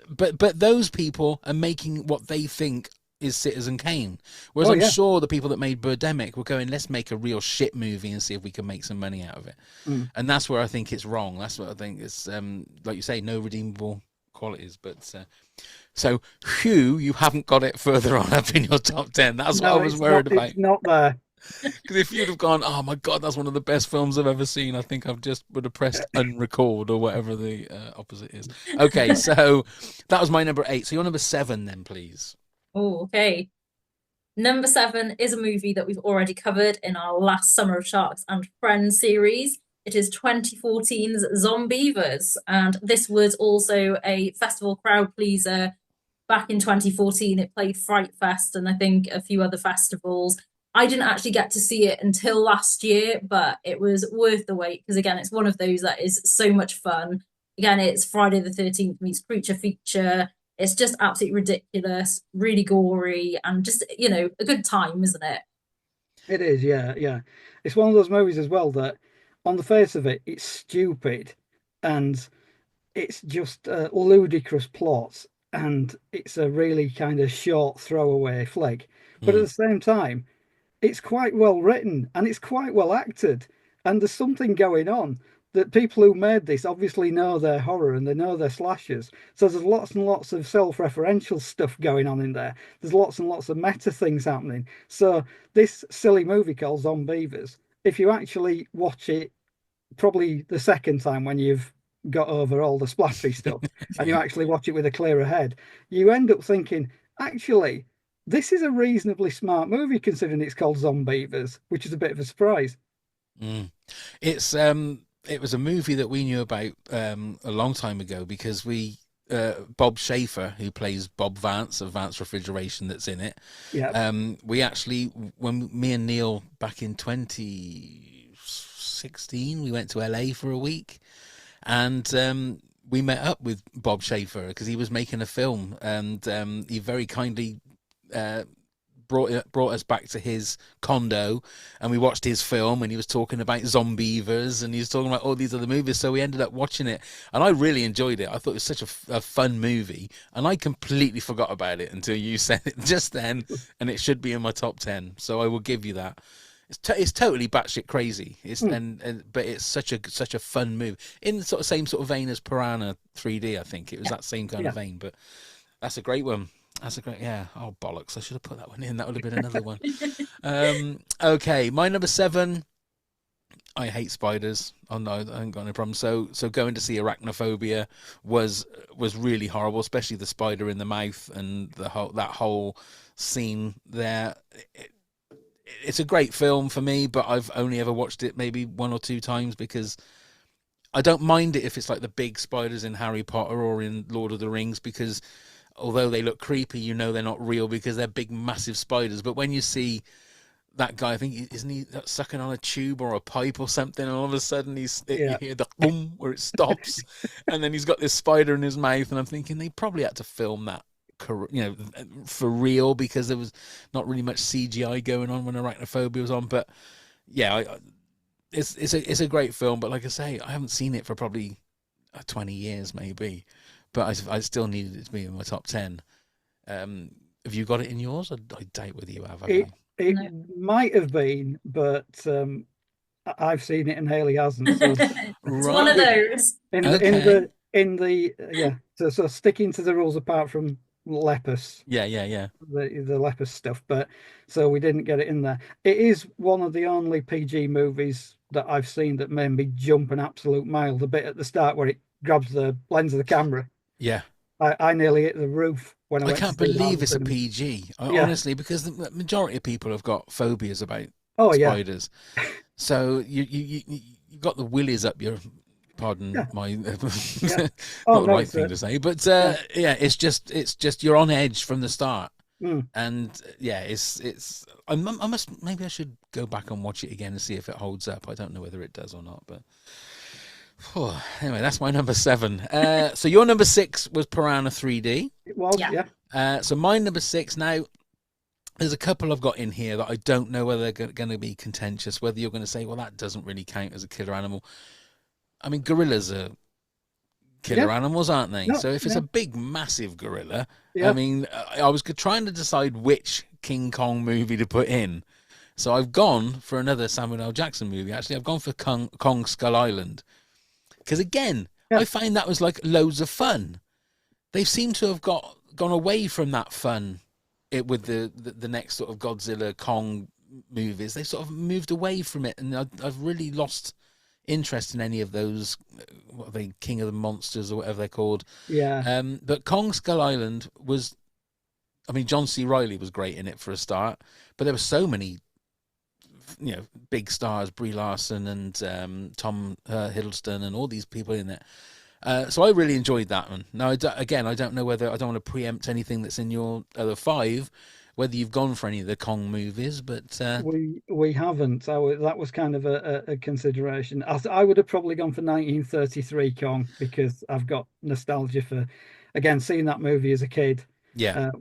but those people are making what they think is Citizen Kane. Whereas I'm sure the people that made Birdemic were going, let's make a real shit movie and see if we can make some money out of it. And that's where I think it's wrong. That's what I think it's, like you say, no redeemable qualities. But so, Hugh, you haven't got it further on up in your top 10. That's what I was worried about. It's not there. Because if you'd have gone, oh my God, that's one of the best films I've ever seen, I think I've just would have pressed unrecord or whatever the opposite is. Okay, so that was my number 8. So your number 7 then, please. Oh, okay. Number 7 is a movie that we've already covered in our last Summer of Sharks and Friends series. It is 2014's Zombievers, and this was also a festival crowd pleaser back in 2014. It played Fright Fest and I think a few other festivals. I didn't actually get to see it until last year, but it was worth the wait because, again, it's one of those that is so much fun. Again, it's Friday the 13th meets Creature Feature. It's just absolutely ridiculous, really gory, and just, a good time, isn't it? It is, yeah. It's one of those movies as well that, on the face of it, it's stupid, and it's just ludicrous plots, and it's a really kind of short throwaway flick. But at the same time, it's quite well written, and it's quite well acted, and there's something going on that people who made this obviously know their horror and they know their slashers. So there's lots and lots of self-referential stuff going on in there. There's lots and lots of meta things happening. So this silly movie called Zombievers, if you actually watch it probably the second time when you've got over all the splashy stuff and you actually watch it with a clearer head, you end up thinking, actually, this is a reasonably smart movie considering it's called Zombievers, which is a bit of a surprise. It's it was a movie that we knew about a long time ago because we Bob Schaefer, who plays Bob Vance of Vance Refrigeration, that's in it. Yeah. We actually, when me and Neil back in 2016, we went to LA for a week, and we met up with Bob Schaefer because he was making a film, and he very kindly brought us back to his condo, and we watched his film, and he was talking about Zombievers, and he was talking about all these other movies, so we ended up watching it, and I really enjoyed it. I thought it was such a fun movie, and I completely forgot about it until you said it just then, and it should be in my top 10, so I will give you that. It's totally batshit crazy. But it's such a fun movie in the same sort of vein as Piranha 3D. I think it was that same kind of vein, but that's a great one. That's a great, yeah. Oh, bollocks. I should have put that one in. That would have been another one. Okay, my number 7. I hate spiders. Oh, no, I haven't got any problem. So going to see Arachnophobia was really horrible, especially the spider in the mouth and that whole scene there. It's a great film for me, but I've only ever watched it maybe 1 or 2 times because I don't mind it if it's like the big spiders in Harry Potter or in Lord of the Rings, because although they look creepy, you know they're not real because they're big, massive spiders. But when you see that guy, I think, isn't he sucking on a tube or a pipe or something, and all of a sudden you hear the boom where it stops, and then he's got this spider in his mouth, and I'm thinking they probably had to film that, for real, because there was not really much CGI going on when Arachnophobia was on. But yeah, it's a great film. But like I say, I haven't seen it for probably 20 years, maybe. But I still needed it to be in my top 10. Have you got it in yours? I doubt whether you have. It might have been, but I've seen it and Hayley hasn't. So It's one of those. So sticking to the rules apart from Lepus. Yeah. The Lepus stuff, but so we didn't get it in there. It is one of the only PG movies that I've seen that made me jump an absolute mile. The bit at the start where it grabs the lens of the camera. Yeah. I nearly hit the roof when I can't believe it's a PG. Honestly, because the majority of people have got phobias about spiders. So you got the willies up your, pardon my not the right thing to say, but it's just you're on edge from the start. And it's maybe I should go back and watch it again and see if it holds up. I don't know whether it does or not, but anyway, that's my number 7. So your number 6 was Piranha 3D. It was, so my number 6 now. There's a couple I've got in here that I don't know whether they're going to be contentious, whether you're going to say, well, that doesn't really count as a killer animal. I mean, gorillas are killer animals, aren't they? So if it's a big, massive gorilla, I mean, I was trying to decide which King Kong movie to put in. So I've gone for another Samuel L. Jackson movie. Actually, I've gone for Kong Skull Island. Because again, I find that was like loads of fun. They seem to have gone away from that fun with the next sort of Godzilla Kong movies. They sort of moved away from it, and I've really lost interest in any of those. What are they, King of the Monsters or whatever they're called? Yeah. But Kong Skull Island was, I mean, John C. Reilly was great in it for a start, but there were so many, big stars, Brie Larson and Tom Hiddleston and all these people in it. So I really enjoyed that one. Now, I don't know whether, I don't want to preempt anything that's in your other 5, whether you've gone for any of the Kong movies, but we haven't. That was kind of a consideration. I would have probably gone for 1933 Kong, because I've got nostalgia for, again, seeing that movie as a kid. Yeah.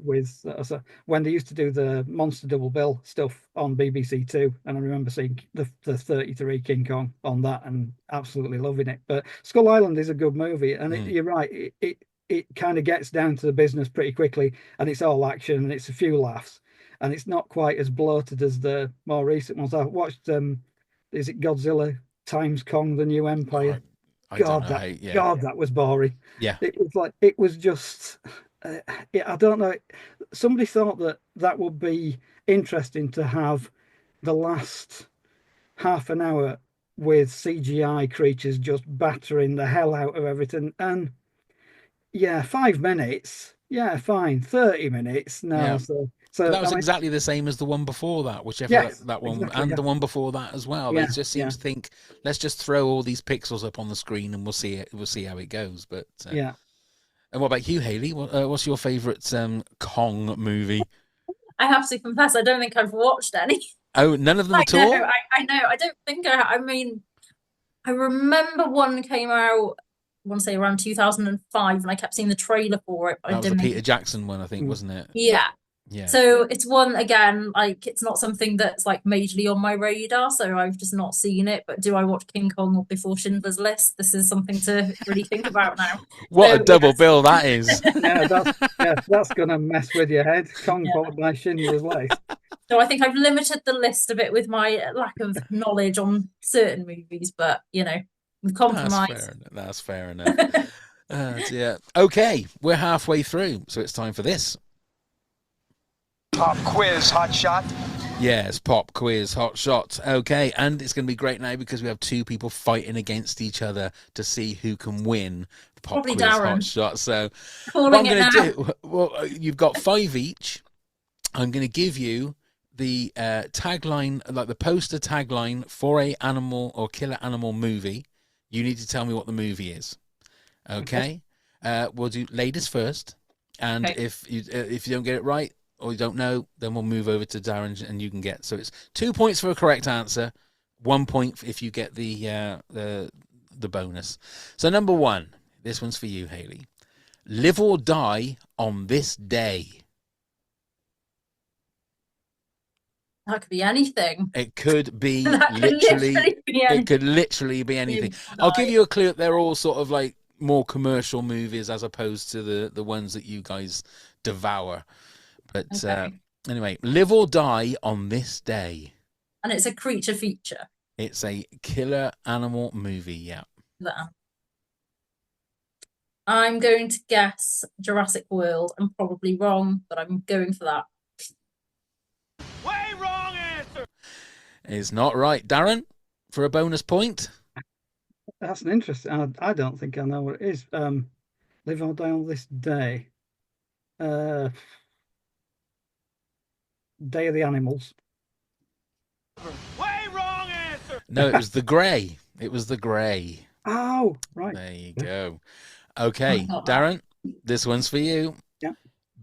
So when they used to do the Monster Double Bill stuff on BBC Two, and I remember seeing the 33 King Kong on that and absolutely loving it. But Skull Island is a good movie, and you're right. It kind of gets down to the business pretty quickly, and it's all action and it's a few laughs, and it's not quite as bloated as the more recent ones. I watched is it Godzilla times Kong: The New Empire? God, that was boring. Yeah, it was just. I don't know. Somebody thought that would be interesting to have the last half an hour with CGI creatures just battering the hell out of everything. And yeah, 5 minutes. Yeah, fine. 30 minutes. No. Yeah. So But that I was mean, exactly the same as the one before that, whichever yes, that one, exactly. and Yeah. the one before that as well. They Yeah. just seem Yeah. to think, let's just throw all these pixels up on the screen and we'll see it. We'll see how it goes. But Yeah. and what about you, Hayley? What's your favourite Kong movie? I have to confess, I don't think I've watched any. Oh, none of them I at know, all? I know. I don't think I mean, I remember one came out, I want to say around 2005, and I kept seeing the trailer for it, but I That was the didn't Peter think. Jackson one, I think, wasn't it? Yeah. Yeah. So it's one again, like it's not something that's like majorly on my radar, so I've just not seen it. But do I watch King Kong before Schindler's List? This is something to really think about now. What So, a double yes. bill that is. Yeah, that's gonna mess with your head. Kong followed by Schindler's List. So I think I've limited the list a bit with my lack of knowledge on certain movies, but you know, we've compromised. That's fair enough. Dear. Okay, we're halfway through, so it's time for this. Pop quiz, hot shot. Yes, pop quiz, hot shot. Okay, and it's going to be great now because we have two people fighting against each other to see who can win the pop Probably quiz, Darren. hot shot. So Calling what I'm it going now. to do, well, you've got 5 each. I'm going to give you the tagline, like the poster tagline for a animal or killer animal movie. You need to tell me what the movie is. Okay. We'll do ladies first, and Okay. if you don't get it right or you don't know, then we'll move over to Darren and you can get. So it's 2 points for a correct answer, 1 point if you get the bonus. So number 1, this one's for you, Hayley. Live or die on this day. That could be anything. It could be That could literally. literally be It anything. could literally be anything. I'll give you a clue. They're all sort of like more commercial movies as opposed to the ones that you guys devour. But Okay. anyway, live or die on this day. And it's a creature feature. It's a killer animal movie. Yeah. That. I'm going to guess Jurassic World. I'm probably wrong, but I'm going for that. Way wrong answer. It's not right. Darren, for a bonus point. That's an interesting. I don't think I know what it is. Live or die on this day. Day of the Animals. Way wrong answer. No, it was The Grey. It was The Grey. Oh, right. There you go. Okay, I got that. Darren, this one's for you. Yeah.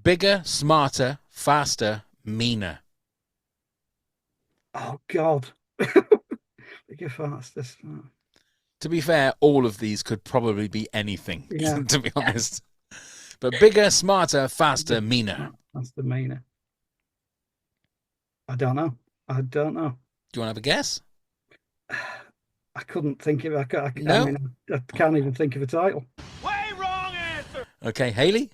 Bigger, smarter, faster, meaner. Oh God. Bigger, faster, smart. To be fair, all of these could probably be anything, Yeah. to be honest. But bigger, smarter, faster, meaner. That's the meaner. I don't know. Do you want to have a guess? I couldn't think of it. No? I mean, I can't even think of a title. Way wrong answer. Okay, Hayley?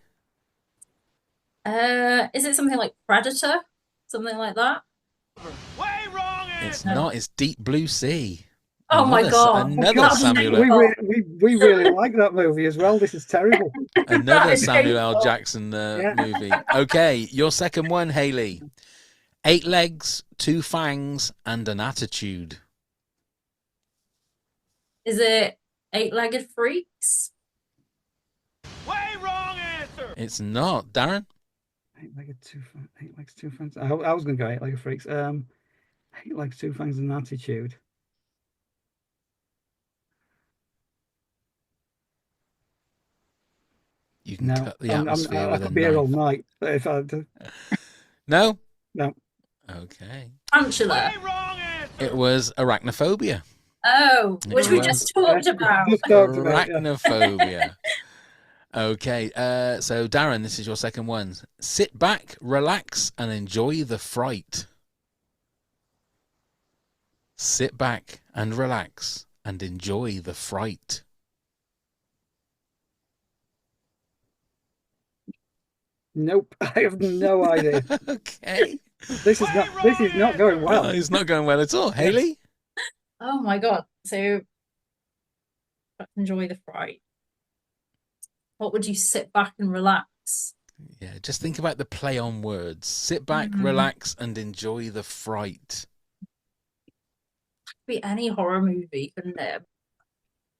Is it something like Predator? Something like that? Way wrong It's answer. not. It's Deep Blue Sea. Oh my God. Another That was Samuel, We really like that movie as well. This is terrible. another is Samuel L. painful. Jackson Yeah. movie. Okay, your second one, Hayley. 8 legs, 2 fangs, and an attitude. Is it Eight-Legged Freaks? Way wrong answer. It's not. Darren? 8 legs, 2 fangs. I was going to go 8 legged freaks. 8 legs, 2 fangs, and an attitude. You can No, cut the atmosphere I with a could be here all knife. night. But if I No? no, Okay. Tarantula. Way wrong answer. It was arachnophobia. Oh, which we It just talked about. just talked about, yeah. Arachnophobia. Okay, so Darren, this is your second one. Sit back, relax, and enjoy the fright. Sit back and relax and enjoy the fright. Nope, I have no idea. Okay. This is not going well. Well, it's not going well at all. Hayley? Oh my God. So enjoy the fright. What would you sit back and relax? Yeah, just think about the play on words. Sit back, relax, and enjoy the fright. Be any horror movie, couldn't it?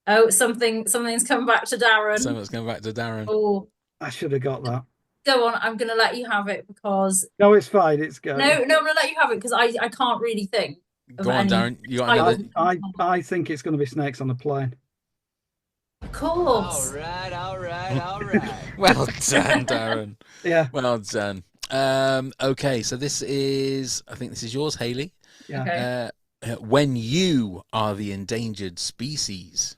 Oh, something's come back to Darren. Something's going back to Darren. Oh, I should have got that. go on. I'm going to let you have it because No, it's fine. It's go. no, I'm going to let you have it because I can't really think. Go on, Darren. You got another. I think it's going to be Snakes on a Plane. Of course. All right. Well done, Darren. Yeah. Well done. Okay, so I think this is yours, Hayley. Yeah. Okay. When you are the endangered species.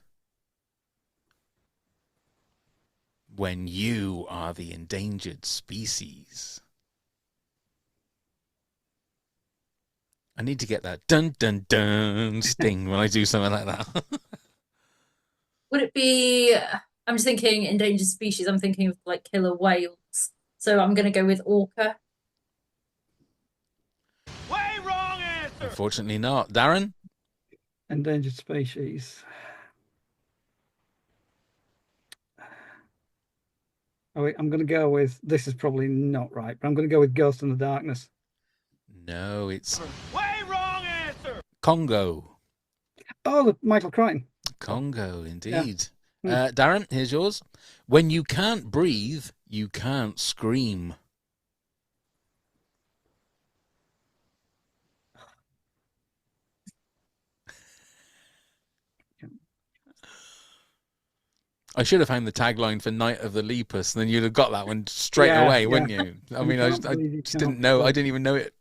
When you are the endangered species. I need to get that dun dun dun sting when I do something like that. Would it be? I'm just thinking endangered species. I'm thinking of like killer whales. So I'm going to go with orca. Way wrong answer. Unfortunately not. Darren? Endangered species. Oh, wait, I'm going to go with, this is probably not right, but I'm going to go with Ghost in the Darkness. No, it's Way wrong answer. Congo. Oh, the Michael Crichton. Congo, indeed. Yeah. Darren, here's yours. When you can't breathe, you can't scream. I should have found the tagline for Night of the Lepus, and then you'd have got that one straight away, wouldn't you? I mean, I just didn't know. I didn't even know it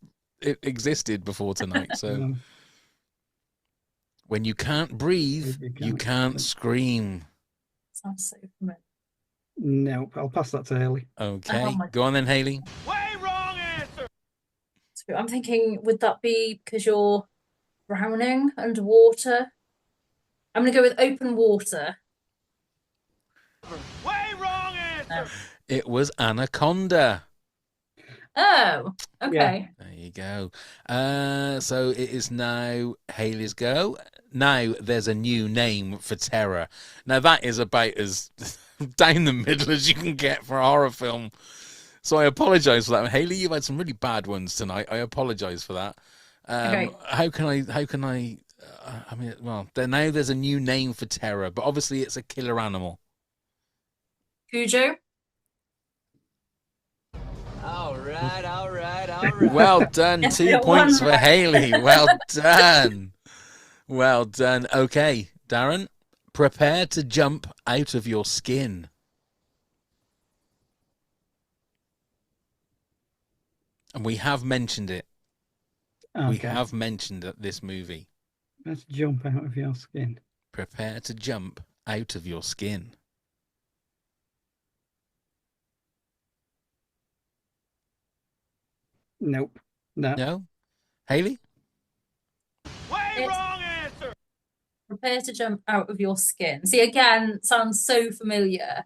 existed before tonight. So, when you can't breathe, you can't scream. Sounds so familiar. No, I'll pass that to Hayley. Okay, Oh my- go on then, Hayley. Way wrong answer. So I'm thinking, would that be because you're drowning underwater? I'm going to go with open water. Way wrong answer. It was Anaconda. Oh, okay. There you go. So it is now Hayley's go. Now there's a new name for terror. Now that is about as down the middle as you can get for a horror film. So I apologise for that. Hayley, you've had some really bad ones tonight. I apologise for that. Okay. How can I? I mean, well, now there's a new name for terror, but obviously it's a killer animal. Cujo. All right. Well done. Yes, 2 I got points one for Hayley. Well done. Well done. Okay, Darren, prepare to jump out of your skin. And we have mentioned it. Okay. We have mentioned this movie. Let's jump out of your skin. Prepare to jump out of your skin. Nope. No. No? Hayley? Way It's- wrong answer. Prepare to jump out of your skin. See, again, sounds so familiar.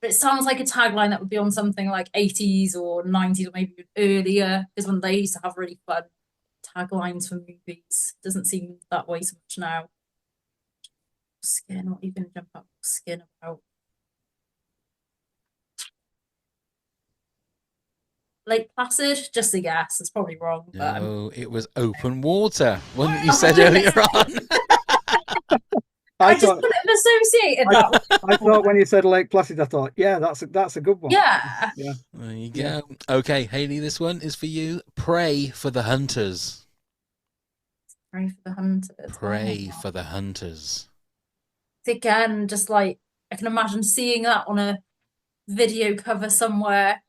But it sounds like a tagline that would be on something like 80s or 90s or maybe earlier. Because when they used to have really fun taglines for movies. Doesn't seem that way so much now. Skin, what are you going to jump out of skin about? Lake Placid? Just a guess. It's probably wrong. But No, it was open water. One that you said earlier on. I I just thought, couldn't have associated that with I thought when you said Lake Placid, I thought, yeah, that's a good one. Yeah. Yeah. There you go. Okay, Hayley, this one is for you. Pray for the hunters. Pray for the hunters. Pray Oh. for the hunters. Again, just like I can imagine seeing that on a video cover somewhere.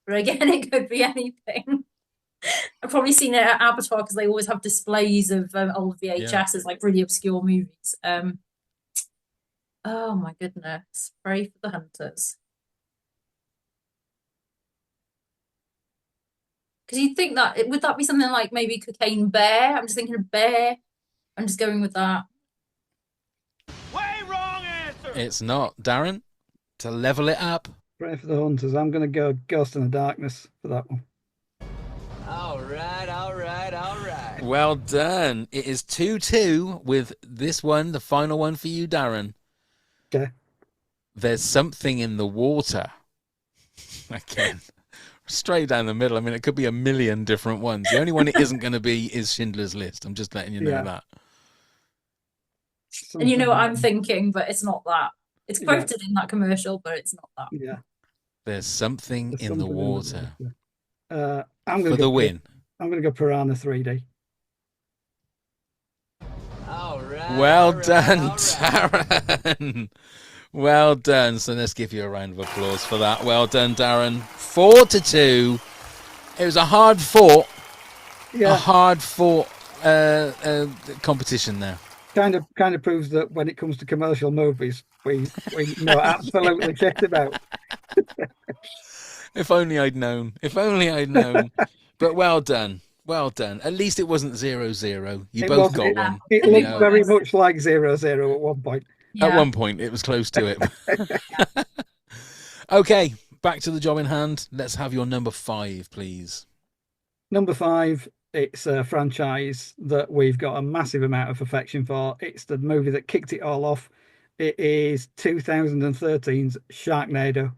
But again, it could be anything. I've probably seen it at Abattoir because they always have displays of old VHSs, like really obscure movies. Oh my goodness. Pray for the hunters. Because you'd think that, would that be something like maybe Cocaine Bear? I'm just thinking of Bear. I'm just going with that. Way wrong answer. It's not. Darren, to level it up. Pray for the hunters. I'm going to go Ghost in the Darkness for that one. All right. Well done. It is 2-2 with this one, the final one for you, Darren. Okay. There's something in the water. Again, straight down the middle. I mean, it could be a million different ones. The only one it isn't going to be is Schindler's List. I'm just letting you know Yeah. that. And you know what I'm Something- thinking, but it's not that. It's Yeah. quoted in that commercial, but it's not that. Yeah. There's something There's in the something water I'm for gonna the go. win. I'm gonna go Piranha 3D. All right. Well all right, done, all right. Darren. Well done. So let's give you a round of applause for that. Well done, Darren. 4-2. It was a hard fought, Yeah. competition there. Kind of proves that when it comes to commercial movies, we know absolutely shit about. If only I'd known. If only I'd known. But well done. Well done. At least it wasn't 0-0. You It both was- got one. It Could be looked worse. very much like 0-0 at one point. Yeah. At one point, it was close to it. Okay, back to the job in hand. Let's have your number 5, please. Number 5, it's a franchise that we've got a massive amount of affection for. It's the movie that kicked it all off. It is 2013's Sharknado.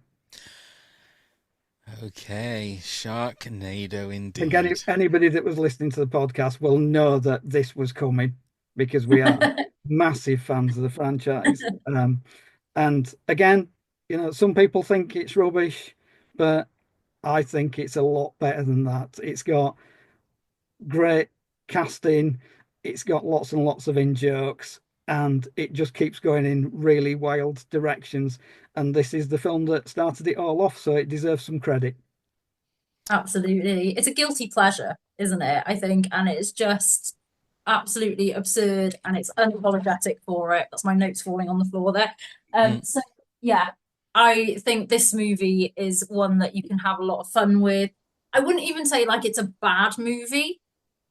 Okay, Sharknado I indeed. think anybody that was listening to the podcast will know that this was coming because we are massive fans of the franchise. And again, you know, some people think it's rubbish, but I think it's a lot better than that. It's got great casting, it's got lots and lots of in-jokes, and it just keeps going in really wild directions. And this is the film that started it all off, so it deserves some credit. Absolutely. It's a guilty pleasure, isn't it? I think. And it's just absolutely absurd and it's unapologetic for it. That's my notes falling on the floor there. So, yeah, I think this movie is one that you can have a lot of fun with. I wouldn't even say like it's a bad movie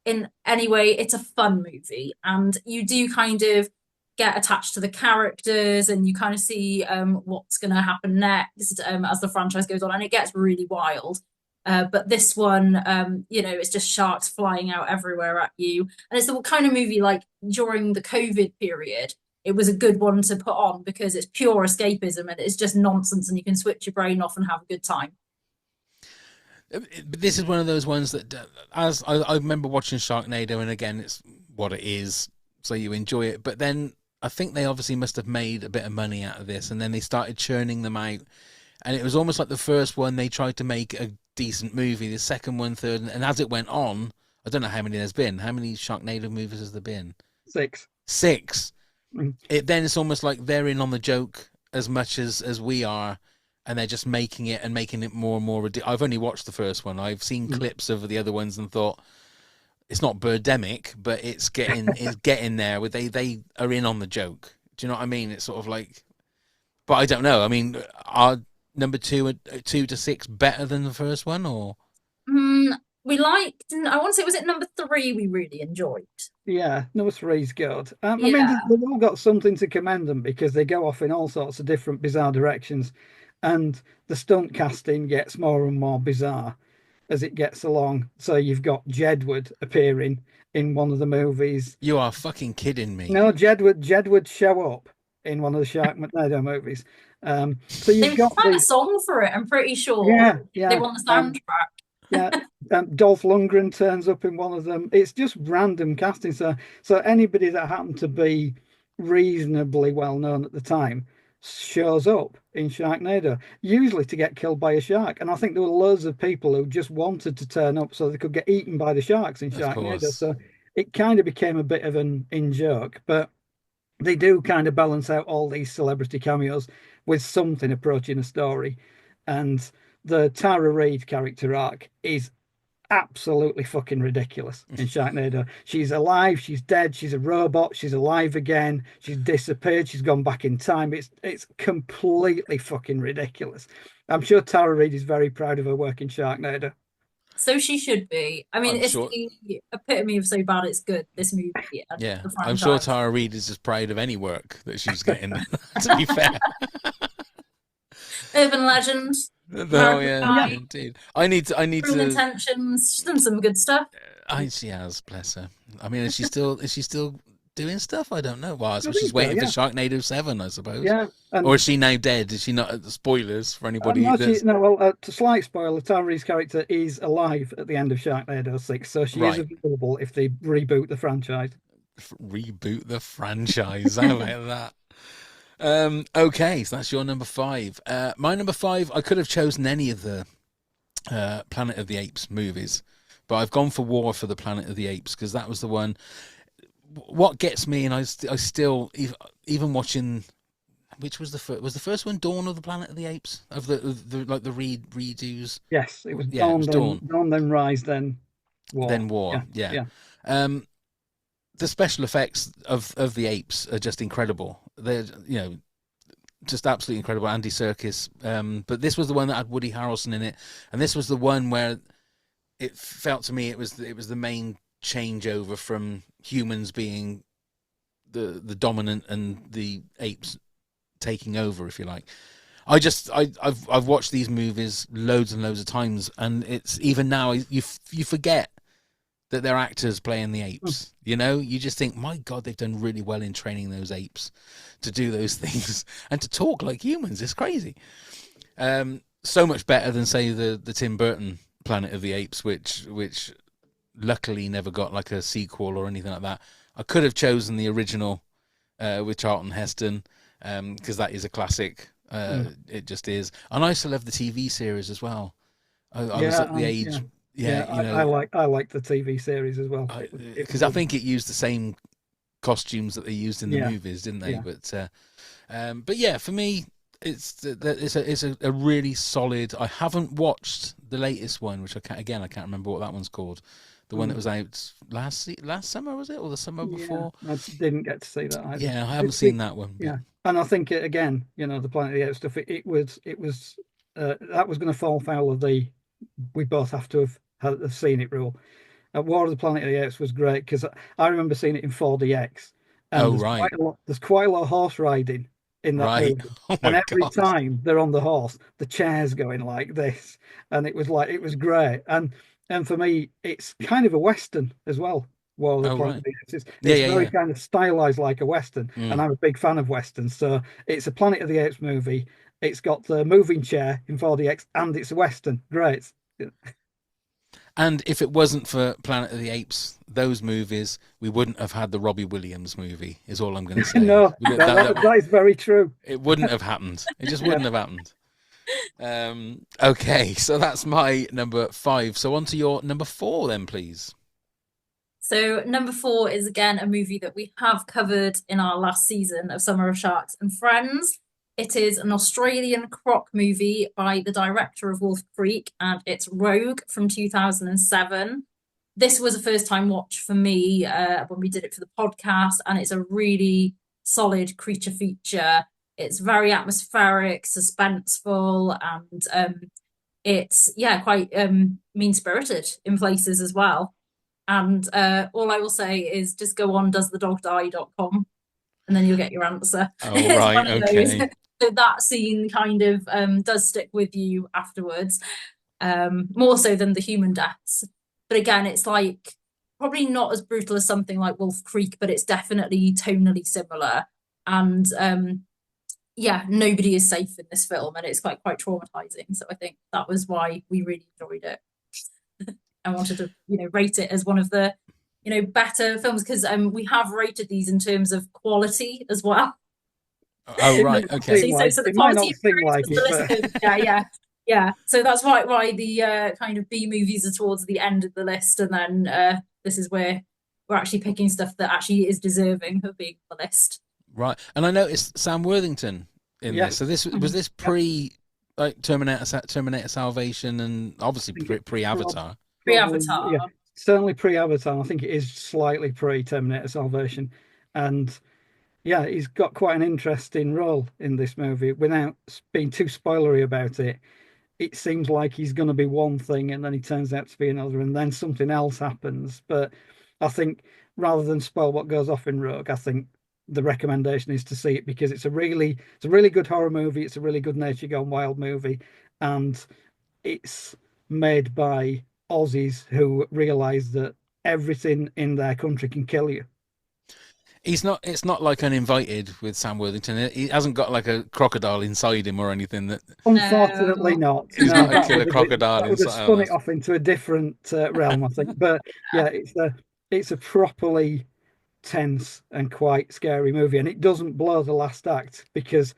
in any way. It's a fun movie. And you do kind of get attached to the characters and you kind of see what's going to happen next as the franchise goes on. And it gets really wild. But this one, you know, it's just sharks flying out everywhere at you. And it's the kind of movie like during the COVID period, it was a good one to put on because it's pure escapism and it's just nonsense and you can switch your brain off and have a good time. But this is one of those ones that, as I remember watching Sharknado, and again, it's what it is, so you enjoy it. But then I think they obviously must have made a bit of money out of this, and then they started churning them out. And it was almost like the first one, they tried to make a decent movie. The second one, third, and as it went on, I don't know how many there's been. How many Sharknado movies has there been? 6. 6. Mm. It's almost like they're in on the joke as much as we are, and they're just making it more and more ridiculous. I've only watched the first one. I've seen clips of the other ones and thought it's not Birdemic, but it's getting there. Where they are in on the joke. Do you know what I mean? It's sort of like, but I don't know. I mean, are number 2 to 6 better than the first one, or? We liked, I want to say, was it number 3 we really enjoyed? Yeah, number 3's good. I Yeah. mean, they've all got something to commend them because they go off in all sorts of different bizarre directions, and the stunt casting gets more and more bizarre as it gets along. So you've got Jedward appearing in one of the movies. You are fucking kidding me. No, Jedward show up in one of the Sharknado movies. So you've They got had a song for it, I'm pretty sure. yeah. They won the soundtrack. Yeah, Dolph Lundgren turns up in one of them. It's just random casting. So anybody that happened to be reasonably well known at the time shows up in Sharknado, usually to get killed by a shark. And I think there were loads of people who just wanted to turn up so they could get eaten by the sharks in Sharknado. So it kind of became a bit of an in-joke, but they do kind of balance out all these celebrity cameos with something approaching a story. And the Tara Reid character arc is absolutely fucking ridiculous in Sharknado. She's alive, she's dead, she's a robot, she's alive again, she's disappeared, she's gone back in time. It's completely fucking ridiculous. I'm sure Tara Reid is very proud of her work in Sharknado. So she should be. I mean, I'm it's sure- the epitome of so bad it's good, this movie. And Yeah, the I'm sure franchise. Tara Reid is as proud of any work that she's getting. To be fair. Urban legend, No, yeah, Guy. indeed. I need Cruel to. Intentions. She's done some good stuff. She has, bless her. I mean, is she still doing stuff? I don't know. Well, think she's so, waiting yeah. for Sharknado 7, I suppose. Yeah. And Or is she now dead? Is she not? Spoilers for anybody. to slight spoiler, Tara Reid's character is alive at the end of Sharknado 6, so she Right. is available if they reboot the franchise. Reboot the franchise. How about that? Okay, so that's your number 5. My number 5, I could have chosen any of the Planet of the Apes movies, but I've gone for War for the Planet of the Apes because that was the one. What gets me, and I still, even watching, which was the first one, Dawn of the Planet of the Apes, of the like the redos. Yes, it was Yeah, Dawn, it was Dawn. Dawn, then Rise, then War. Then War. Yeah. The special effects of the apes are just incredible. They're, you know, just absolutely incredible. Andy Serkis. But this was the one that had Woody Harrelson in it, and this was the one where it felt to me it was the main changeover from humans being the dominant and the apes taking over, if you like. I've watched these movies loads and loads of times, and it's even now you forget that they're actors playing the apes. You know, you just think, my God, they've done really well in training those apes to do those things and to talk like humans. It's crazy. So much better than, say, the Tim Burton Planet of the Apes, which luckily never got like a sequel or anything like that. I could have chosen the original with Charlton Heston because that is a classic. It just is. And I still love the TV series as well. I was at the age... Yeah, you know, I like the TV series as well because I think it used the same costumes that they used in the movies, didn't they? Yeah. But yeah, for me, it's a really solid. I haven't watched the latest one, which I can't remember what that one's called. The one that was out last summer, was it, or the summer before? I didn't get to see that either. Yeah, I haven't seen that one. Yeah, and I think again, you know, the Planet of the Apes stuff. It was that was going to fall foul of the. We both have to have seen it rule. War of the Planet of the Apes was great because I remember seeing it in 4DX. And there's quite a lot of horse riding in that movie. Oh and every time they're on the horse, the chair's going like this. And it was great. And for me, it's kind of a Western as well. War of the Planet of the Apes. It's very kind of stylized like a Western. And I'm a big fan of Westerns. So it's a Planet of the Apes movie. It's got the moving chair in 4DX and it's a Western. Great. And if it wasn't for Planet of the Apes, those movies, we wouldn't have had the Robbie Williams movie, is all I'm going to say. No, that is very true. It wouldn't have happened. It just wouldn't have happened. Okay, so that's my number 5. So on to your number 4 then, please. So number 4 is, again, a movie that we have covered in our last season of Summer of Sharks and Friends. It is an Australian croc movie by the director of Wolf Creek, and it's Rogue from 2007. This was a first-time watch for me when we did it for the podcast, and it's a really solid creature feature. It's very atmospheric, suspenseful, and it's, quite mean-spirited in places as well. And all I will say is just go on doesthedogdie.com and then you'll get your answer. Oh, right, okay. So that scene kind of does stick with you afterwards, more so than the human deaths. But again, it's like probably not as brutal as something like Wolf Creek, but it's definitely tonally similar. And nobody is safe in this film, and it's quite traumatizing. So I think that was why we really enjoyed it. I wanted to, rate it as one of the, better films, because we have rated these in terms of quality as well. Oh, right, okay. So the quality yeah. So that's why the kind of B movies are towards the end of the list, and then this is where we're actually picking stuff that actually is deserving of being on the list. Right, and I noticed Sam Worthington in this. So this was this pre like Terminator Salvation, and obviously pre-Avatar. Pre-Avatar. Yeah, certainly pre-Avatar. I think it is slightly pre-Terminator Salvation, and yeah, he's got quite an interesting role in this movie. Without being too spoilery about it, it seems like he's going to be one thing and then he turns out to be another, and then something else happens. But I think rather than spoil what goes off in Rogue, I think the recommendation is to see it because it's a really good horror movie. It's a really good Nature Gone Wild movie, and it's made by Aussies who realise that everything in their country can kill you. It's not like Uninvited with Sam Worthington. He hasn't got like a crocodile inside him or anything. That unfortunately not. He's not a killer crocodile. That would have spun it off into a different realm, I think. But yeah, it's a properly tense and quite scary movie, and it doesn't blow the last act, because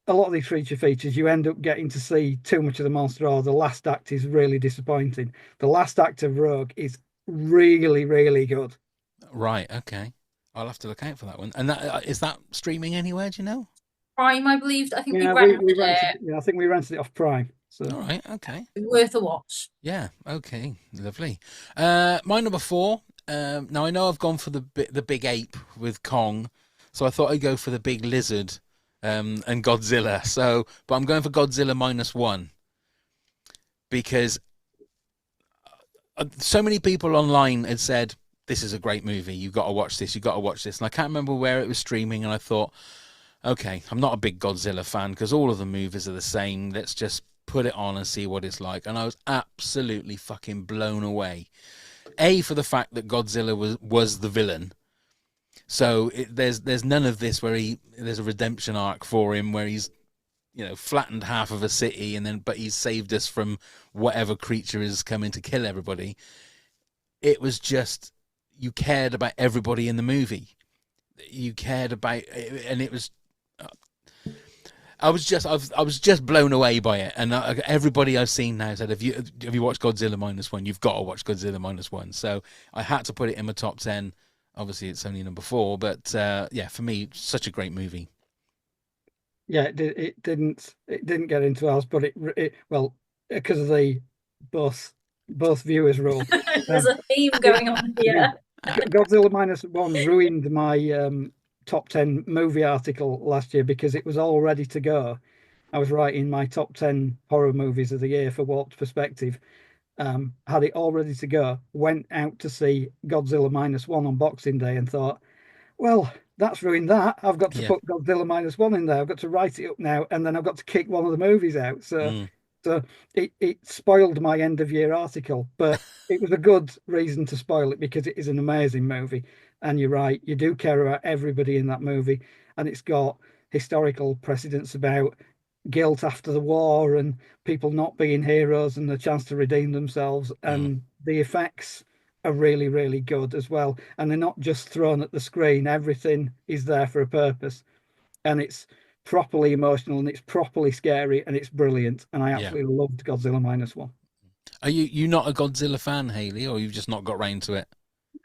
a lot of these feature features you end up getting to see too much of the monster, or the last act is really disappointing. The last act of Rogue is really, really good. Right. Okay. I'll have to look out for that one. And that is that streaming anywhere? Do you know? Prime, I believe. I think we Yeah, rented we rented it. it. Yeah, I think we rented it off Prime. So All right. Okay. Worth a watch. Yeah. Okay. Lovely. My number 4. Now I know I've gone for the big ape with Kong, so I thought I'd go for the big lizard, and Godzilla. So, but I'm going for Godzilla -1 because so many people online had said this is a great movie. You've got to watch this. You've got to watch this. And I can't remember where it was streaming, and I thought, okay, I'm not a big Godzilla fan because all of the movies are the same. Let's just put it on and see what it's like. And I was absolutely fucking blown away. A, for the fact that Godzilla was the villain. So there's none of this where there's a redemption arc for him where he's, you know, flattened half of a city but he's saved us from whatever creature is coming to kill everybody. It was just, you cared about everybody in the movie. You cared about, and it was, I was just blown away by it. And everybody I've seen now said, have you watched Godzilla -1? You've got to watch Godzilla -1. So I had to put it in my top 10. Obviously, it's only number 4, but yeah, for me, such a great movie. Yeah, it didn't get into ours, but it well, because of the both viewers rule. There's a theme going on here. Godzilla -1 ruined my top 10 movie article last year because it was all ready to go. I was writing my top 10 horror movies of the year for Warped Perspective. Had it all ready to go, went out to see Godzilla -1 on Boxing Day and thought, well, that's ruined that. I've got to put Godzilla -1 in there. I've got to write it up now, and then I've got to kick one of the movies out. So it spoiled my end of year article, but it was a good reason to spoil it because it is an amazing movie. And you're right, you do care about everybody in that movie, and it's got historical precedents about guilt after the war and people not being heroes and the chance to redeem themselves. And the effects are really, really good as well. And they're not just thrown at the screen. Everything is there for a purpose. And it's properly emotional and it's properly scary and it's brilliant. And I absolutely loved Godzilla -1. Are you not a Godzilla fan, Hayley, or you've just not got round to it?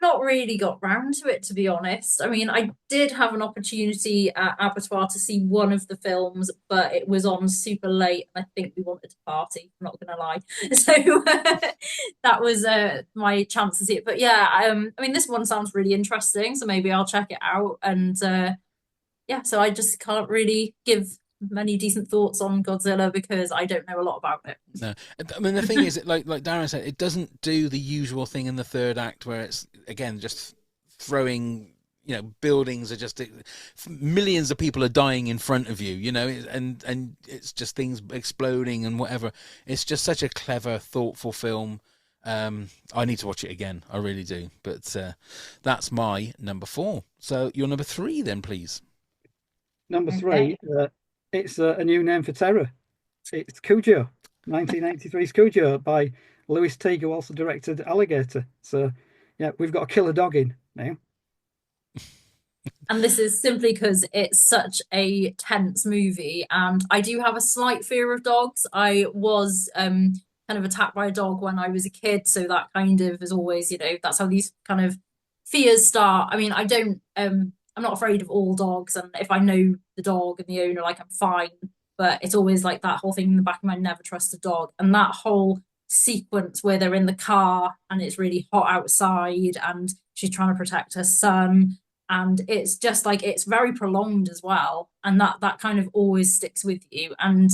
Not really got round to it, to be honest. I mean, I did have an opportunity at Abattoir to see one of the films, but it was on super late, and I think we wanted to party. I'm not going to lie, so that was my chance to see it. But yeah, I mean, this one sounds really interesting, so maybe I'll check it out. And yeah, so I just can't really give many decent thoughts on Godzilla because I don't know a lot about it. No, I mean the thing is, like Darren said, it doesn't do the usual thing in the third act where it's again just throwing, you know, buildings are just millions of people are dying in front of you, you know, and it's just things exploding and whatever. It's just such a clever, thoughtful film. I need to watch it again. I really do. But that's my number 4. So your number 3 then, please. Number 3. It's a new name for terror. It's Cujo, 1983's Cujo by Louis Teague, who also directed Alligator. So, yeah, we've got a killer dog in now. And this is simply because it's such a tense movie, and I do have a slight fear of dogs. I was kind of attacked by a dog when I was a kid, so that kind of is always, you know, that's how these kind of fears start. I mean, I'm not afraid of all dogs, and if I know the dog and the owner, like, I'm fine. But it's always like that whole thing in the back of my never trust a dog. And that whole sequence where they're in the car and it's really hot outside and she's trying to protect her son, and it's just like, it's very prolonged as well, and that kind of always sticks with you. And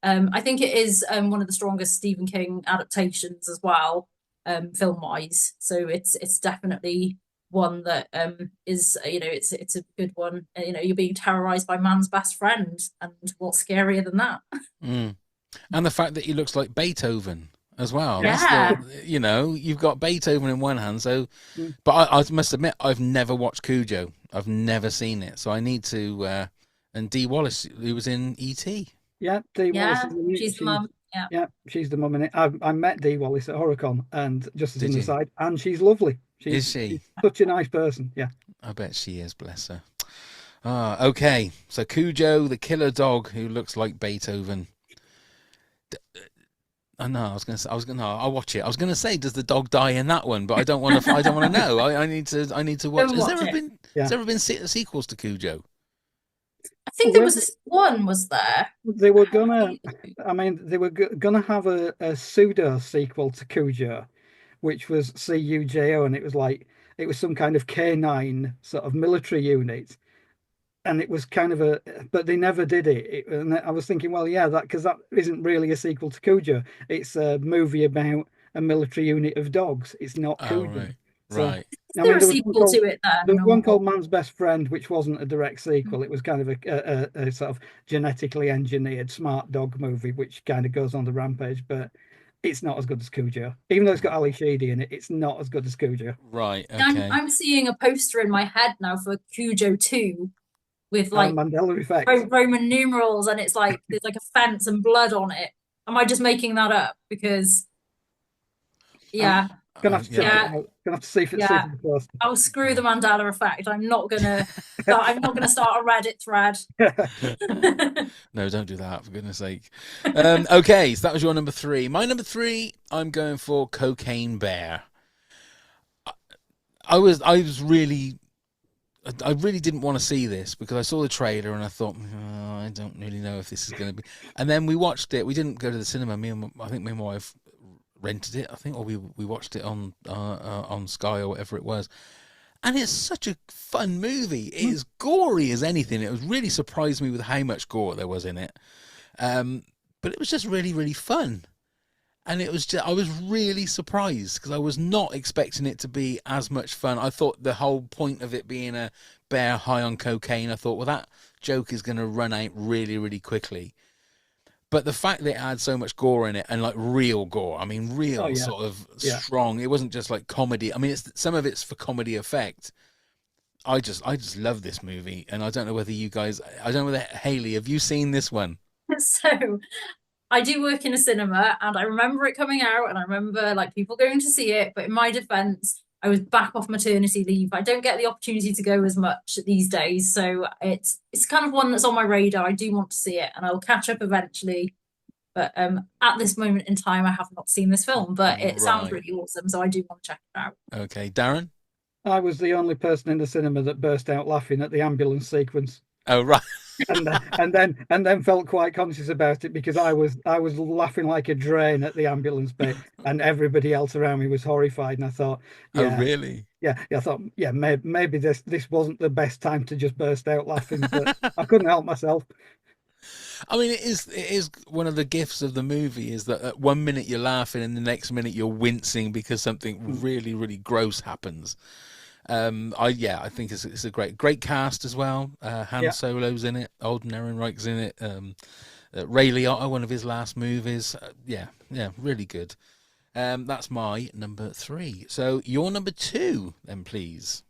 I think it is one of the strongest Stephen King adaptations as well, film wise. So it's definitely one that is, you know, it's a good one. You know, you're being terrorized by man's best friend, and what's scarier than that? And the fact that he looks like Beethoven as well. Yeah. You know, you've got Beethoven in one hand, so but I must admit I've never watched Cujo. I've never seen it, so I need to. And Dee Wallace, who was in E.T. Yeah, Dee Wallace. She's the mum. Yeah, she's the mum in it. I met Dee Wallace at HorrorCon, and just as an aside, and she's lovely. She's such a nice person. Yeah. I bet she is, bless her. Okay. So Cujo, the killer dog who looks like Beethoven. No, I'll watch it. I was gonna say, does the dog die in that one? But I don't want to. I don't want to know. I need to watch. Go watch it. Has there ever been sequels to Cujo? I think there was this one, was there? They were gonna. I mean, they were gonna have a pseudo sequel to Cujo, which was CUJO, and it was some kind of canine sort of military unit, and it was kind of but they never did it. And I was thinking, well, yeah, because that isn't really a sequel to Cujo. It's a movie about a military unit of dogs. It's not Cujo. Right. So, Right. Is there a sequel to it then? There was one called Man's Best Friend, which wasn't a direct sequel. It was kind of a sort of genetically engineered smart dog movie, which kind of goes on the rampage, but it's not as good as Cujo. Even though it's got Ali Sheedy in it, it's not as good as Cujo. Right. Okay. I'm seeing a poster in my head now for Cujo 2 with like Mandela effect. Roman numerals, and it's like there's like a fence and blood on it. Am I just making that up? Because yeah. Gonna have to check it out. Gonna have to see if it's first. I'll screw the Mandela effect. I'm not gonna start a Reddit thread. No, don't do that, for goodness sake. Okay, so that was your number 3. My number 3, I'm going for Cocaine Bear. I really didn't want to see this because I saw the trailer and I thought, I don't really know if this is going to be. And then we watched it. We didn't go to the cinema. I think me and my wife rented it, I think, or we watched it on Sky or whatever it was. And it's such a fun movie. It is gory as anything. It was really surprised me with how much gore there was in it. But it was just really, really fun. And it was I was really surprised because I was not expecting it to be as much fun. I thought the whole point of it being a bear high on cocaine, I thought, well, that joke is going to run out really, really quickly. But the fact that it had so much gore in it, and like real gore, I mean, sort of strong. It wasn't just like comedy. I mean, some of it's for comedy effect. I just love this movie, and I don't know whether Hayley, have you seen this one? So I do work in a cinema, and I remember it coming out, and I remember like people going to see it. But in my defense, I was back off maternity leave. I don't get the opportunity to go as much these days, so it's kind of one that's on my radar. I do want to see it, and I'll catch up eventually. But at this moment in time, I have not seen this film, but it sounds really awesome, so I do want to check it out. Okay, Darren? I was the only person in the cinema that burst out laughing at the ambulance sequence. Oh, right. and then felt quite conscious about it because I was laughing like a drain at the ambulance bit, and everybody else around me was horrified. And I thought, oh really? Yeah, I thought, yeah, maybe this wasn't the best time to just burst out laughing, but I couldn't help myself. I mean, it is one of the gifts of the movie is that at 1 minute you're laughing and the next minute you're wincing because something really, really gross happens. I think it's a great cast as well. Han Solo's in it. Alden Ehrenreich's in it. Ray Liotta, one of his last movies. Really good. That's my number 3. So your number 2, then, please.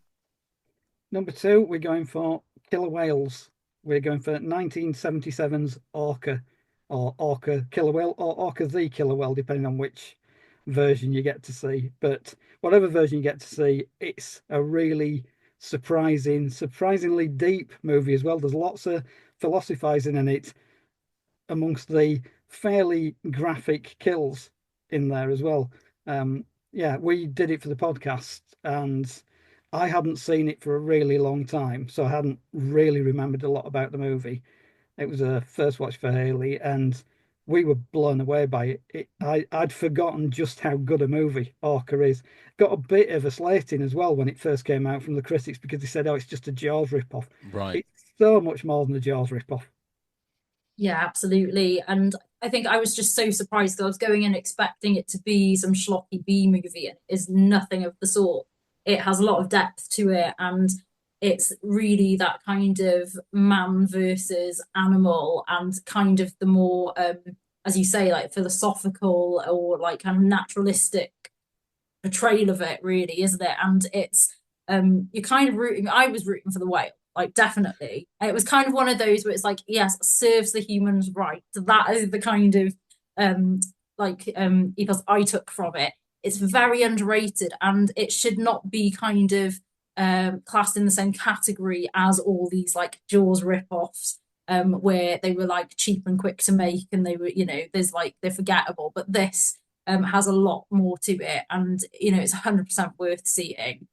Number 2, we're going for Killer Whales. We're going for 1977's Orca, or Orca Killer Whale, or Orca the Killer Whale, depending on which version you get to see. But whatever version you get to see, it's a really surprisingly deep movie as well. There's lots of philosophizing in it, amongst the fairly graphic kills in there as well. We did it for the podcast, and I hadn't seen it for a really long time, so I hadn't really remembered a lot about the movie. It was a first watch for Hayley, and we were blown away by it. I'd forgotten just how good a movie Orca is. Got a bit of a slating as well when it first came out from the critics because they said, oh, it's just a Jaws ripoff. Right. It's so much more than a Jaws ripoff. Yeah, absolutely. And I think I was just so surprised because I was going in expecting it to be some schlocky B movie, and it is nothing of the sort. It has a lot of depth to it, and it's really that kind of man versus animal, and kind of the more, as you say, like philosophical or like kind of naturalistic portrayal of it, really, isn't it? And it's you're kind of rooting. I was rooting for the whale, like definitely. It was kind of one of those where it's like, yes, serves the humans right. That is the kind of ethos I took from it. It's very underrated, and it should not be kind of classed in the same category as all these like Jaws rip-offs, where they were like cheap and quick to make, and they were, there's like they're forgettable. But this has a lot more to it, and it's 100% worth seeing.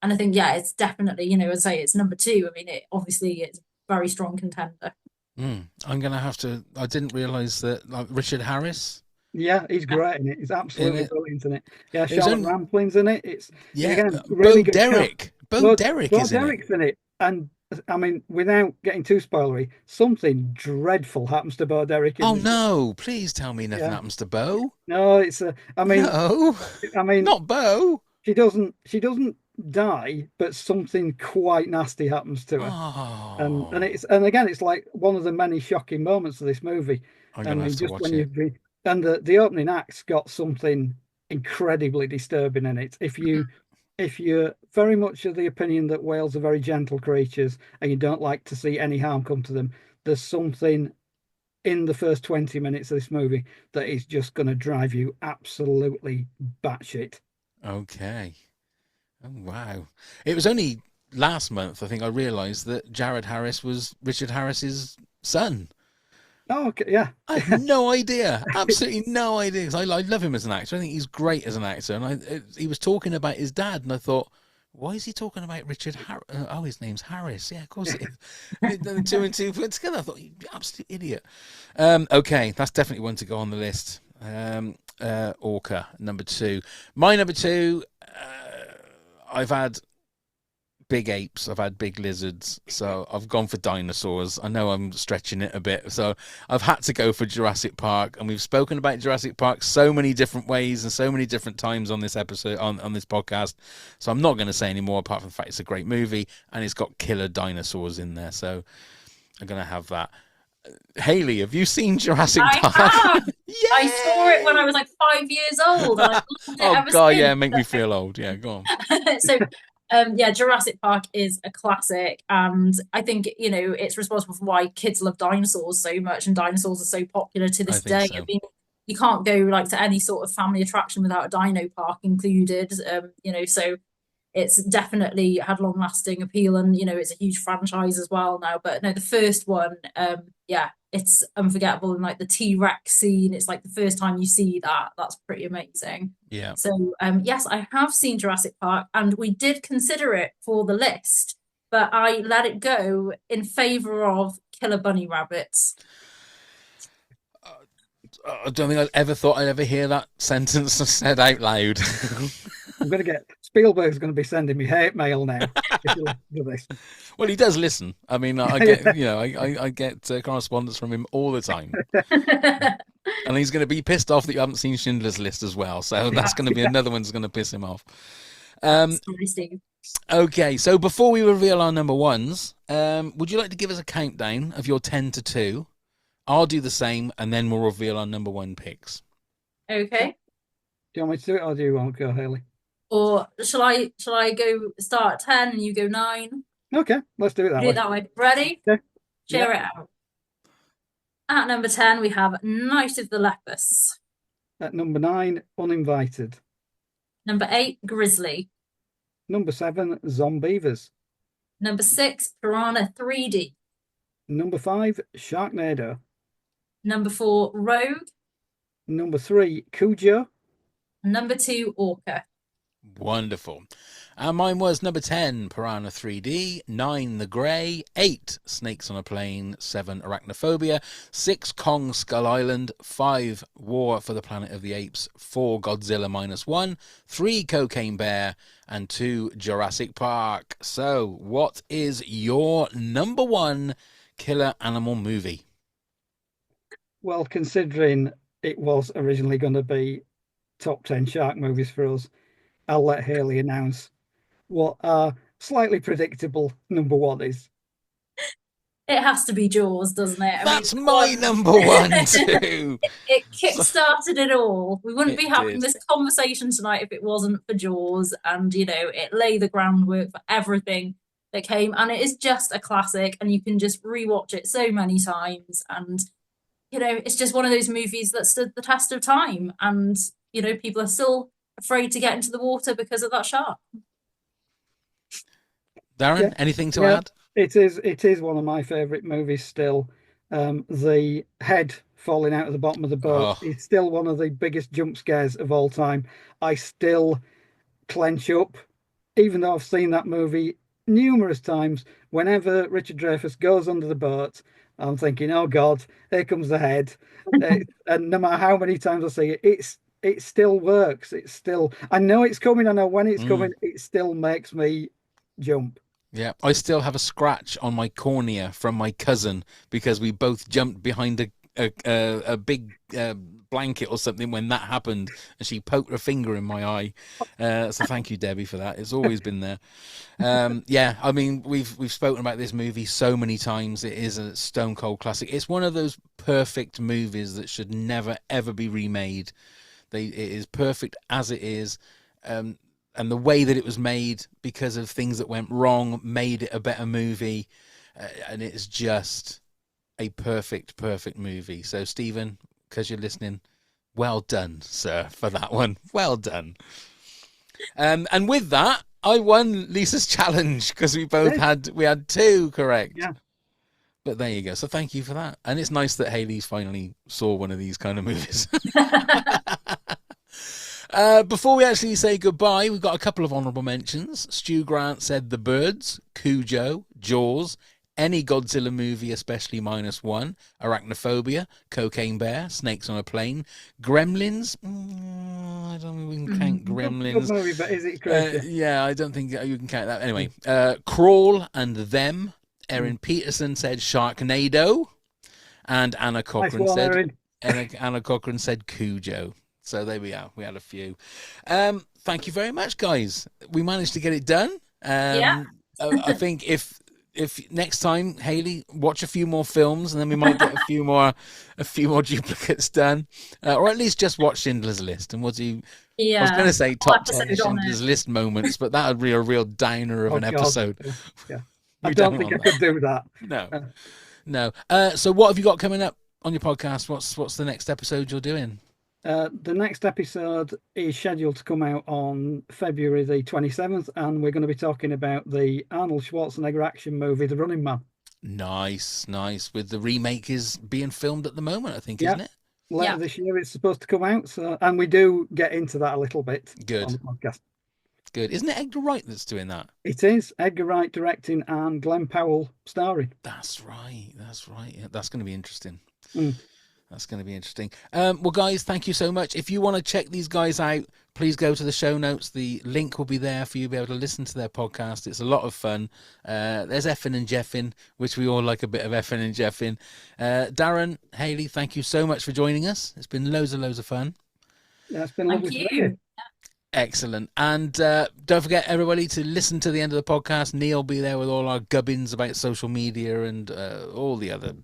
And I think, yeah, it's definitely, as I say, it's number 2. I mean, it obviously it's a very strong contender. I'm gonna have to. I didn't realise that, like, Richard Harris. Yeah, he's great in it. He's absolutely brilliant in it. Yeah, It was Charlotte Rampling's in it. It's again Bo really good Derek. Bo Derek is in it. Derek's in it. And I mean, without getting too spoilery, something dreadful happens to Bo Derek. Oh no! Please tell me nothing happens to Bo. No, it's I mean, no. I mean, not Bo. She doesn't die, but something quite nasty happens to her. Oh. And again, it's like one of the many shocking moments of this movie. I'm gonna have to watch it. And the opening act's got something incredibly disturbing in it. If you're very much of the opinion that whales are very gentle creatures and you don't like to see any harm come to them, there's something in the first 20 minutes of this movie that is just going to drive you absolutely batshit. Okay. Oh, wow. It was only last month, I think, I realised that Jared Harris was Richard Harris's son. Oh, okay, yeah. I had no idea. Absolutely no idea. 'Cause I love him as an actor. I think he's great as an actor. And he was talking about his dad, and I thought, why is he talking about Richard Harris? Oh, his name's Harris. Yeah, of course it is. And 2 and 2 put together. I thought, you absolute idiot. Okay, that's definitely one to go on the list. Orca, number 2. My number 2, I've had big apes, I've had big lizards, so I've gone for dinosaurs. I know I'm stretching it a bit, so I've had to go for Jurassic Park, and we've spoken about Jurassic Park so many different ways and so many different times on this episode, on this podcast, so I'm not going to say any more apart from the fact it's a great movie and it's got killer dinosaurs in there, so I'm going to have that. Hayley, have you seen Jurassic Park? I have. I saw it when I was like 5 years old. And oh God, yeah, make me feel old. Yeah, go on. So yeah, Jurassic Park is a classic, and I think it's responsible for why kids love dinosaurs so much, and dinosaurs are so popular to this day. So. I mean, you can't go like to any sort of family attraction without a dino park included. So it's definitely had long lasting appeal, and it's a huge franchise as well now. But no, the first one, yeah, it's unforgettable. And like the T-Rex scene, it's like the first time you see that. That's pretty amazing. Yeah. So yes, I have seen Jurassic Park, and we did consider it for the list, but I let it go in favor of Killer Bunny Rabbits. I don't think I ever thought I'd ever hear that sentence said out loud. I'm going to get Spielberg's going to be sending me hate mail now. If you listen to this. Well, he does listen. I mean, I get I get correspondence from him all the time, and he's going to be pissed off that you haven't seen Schindler's List as well. So that's going to be another one that's going to piss him off. Okay, so before we reveal our number ones, would you like to give us a countdown of your 10 to 2? I'll do the same, and then we'll reveal our number 1 picks. Okay. Do you want me to do it, or do you want to go, Hayley? Or shall I go start at 10 and you go 9? Okay, let's do it that way. Do it that way. Ready? Okay. Cheer it out. At number 10, we have Night of the Lepus. At number 9, Uninvited. Number 8, Grizzly. Number 7, Zombievers. Number 6, Piranha 3D. Number 5, Sharknado. Number 4, Rogue. Number 3, Cujo. Number 2, Orca. Wonderful. And mine was number 10, Piranha 3D, 9, The Grey, 8, Snakes on a Plane, 7, Arachnophobia, 6, Kong Skull Island, 5, War for the Planet of the Apes, 4, Godzilla -1, 3, Cocaine Bear, and 2, Jurassic Park. So, what is your number 1 killer animal movie? Well, considering it was originally going to be top 10 shark movies for us, I'll let Hayley announce what our slightly predictable number 1 is. It has to be Jaws, doesn't it? That's my number 1 too. It kick-started it all. We wouldn't be having did. this conversation tonight if it wasn't for Jaws, and it lay the groundwork for everything that came, and it is just a classic, and you can just rewatch it so many times, and it's just one of those movies that stood the test of time, and people are still afraid to get into the water because of that shark. Darren, Yeah. anything to Yeah, add? it is one of my favourite movies still. The head falling out of the bottom of the boat Oh, is still one of the biggest jump scares of all time. I still clench up, even though I've seen that movie numerous times. Whenever Richard Dreyfuss goes under the boat, I'm thinking, "Oh God, here comes the head." And no matter how many times I see it, it still works. It's still, I know it's coming. I know when it's coming. It still makes me jump. yeah. I still have a scratch on my cornea from my cousin because we both jumped behind a big blanket or something when that happened, and she poked her finger in my eye. So thank you, Debbie, for that. It's always been there. Yeah, I mean, we've spoken about this movie so many times. It is a stone cold classic. It's one of those perfect movies that should never ever be remade. It is perfect as it is. And the way that it was made, because of things that went wrong, made it a better movie. And it's just a perfect movie. So, Stephen, because you're listening, well done, sir, for that one. Well done. And with that, I won Lisa's challenge because we had 2 correct. Yeah. But there you go. So thank you for that. And it's nice that Hayley's finally saw one of these kind of movies. Before we actually say goodbye, we've got a couple of honourable mentions. Stu Grant said The Birds, Cujo, Jaws, any Godzilla movie, especially -1, Arachnophobia, Cocaine Bear, Snakes on a Plane, Gremlins. I don't think we can count Gremlins. Good movie, but is it crazy? Yeah, I don't think you can count that. Anyway, Crawl and Them. Erin Peterson said Sharknado, and Anna Cochran Anna Cochran said Cujo. So there we are. We had a few. Thank you very much, guys. We managed to get it done. Yeah. I think if next time, Hayley, watch a few more films, and then we might get a few more duplicates done, or at least just watch Schindler's List, and we'll do. Yeah. I was going to say top 10 episode on Schindler's it. List moments, but that would be a real downer of an God. episode. Yeah. I don't think I could do that. No. So what have you got coming up on your podcast? What's the next episode you're doing? The next episode is scheduled to come out on February the 27th, and we're going to be talking about the Arnold Schwarzenegger action movie, The Running Man. Nice. With the remake is being filmed at the moment, I think, isn't it? Later this year it's supposed to come out, and we do get into that a little bit on the podcast. Good. Isn't it Edgar Wright that's doing that? It is. Edgar Wright directing and Glenn Powell starring. That's right. Yeah, that's going to be interesting. Mm. That's going to be interesting. Well, guys, thank you so much. If you want to check these guys out, please go to the show notes. The link will be there for you to be able to listen to their podcast. It's a lot of fun. There's effing and jeffing, which we all like a bit of effing and jeffing. Darren, Hayley, thank you so much for joining us. It's been loads of fun. Yeah, it's been lovely. Thank you. Excellent. And don't forget, everybody, to listen to the end of the podcast. Neil will be there with all our gubbins about social media and all the other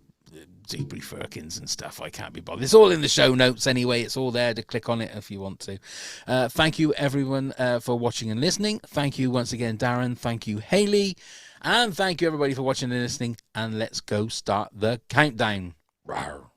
Zubri Firkins and stuff. I can't be bothered. It's all in the show notes anyway. It's all there to click on it if you want to. Thank you, everyone, for watching and listening. Thank you once again, Darren. Thank you, Hayley. And thank you, everybody, for watching and listening. And let's go start the countdown. Rawr.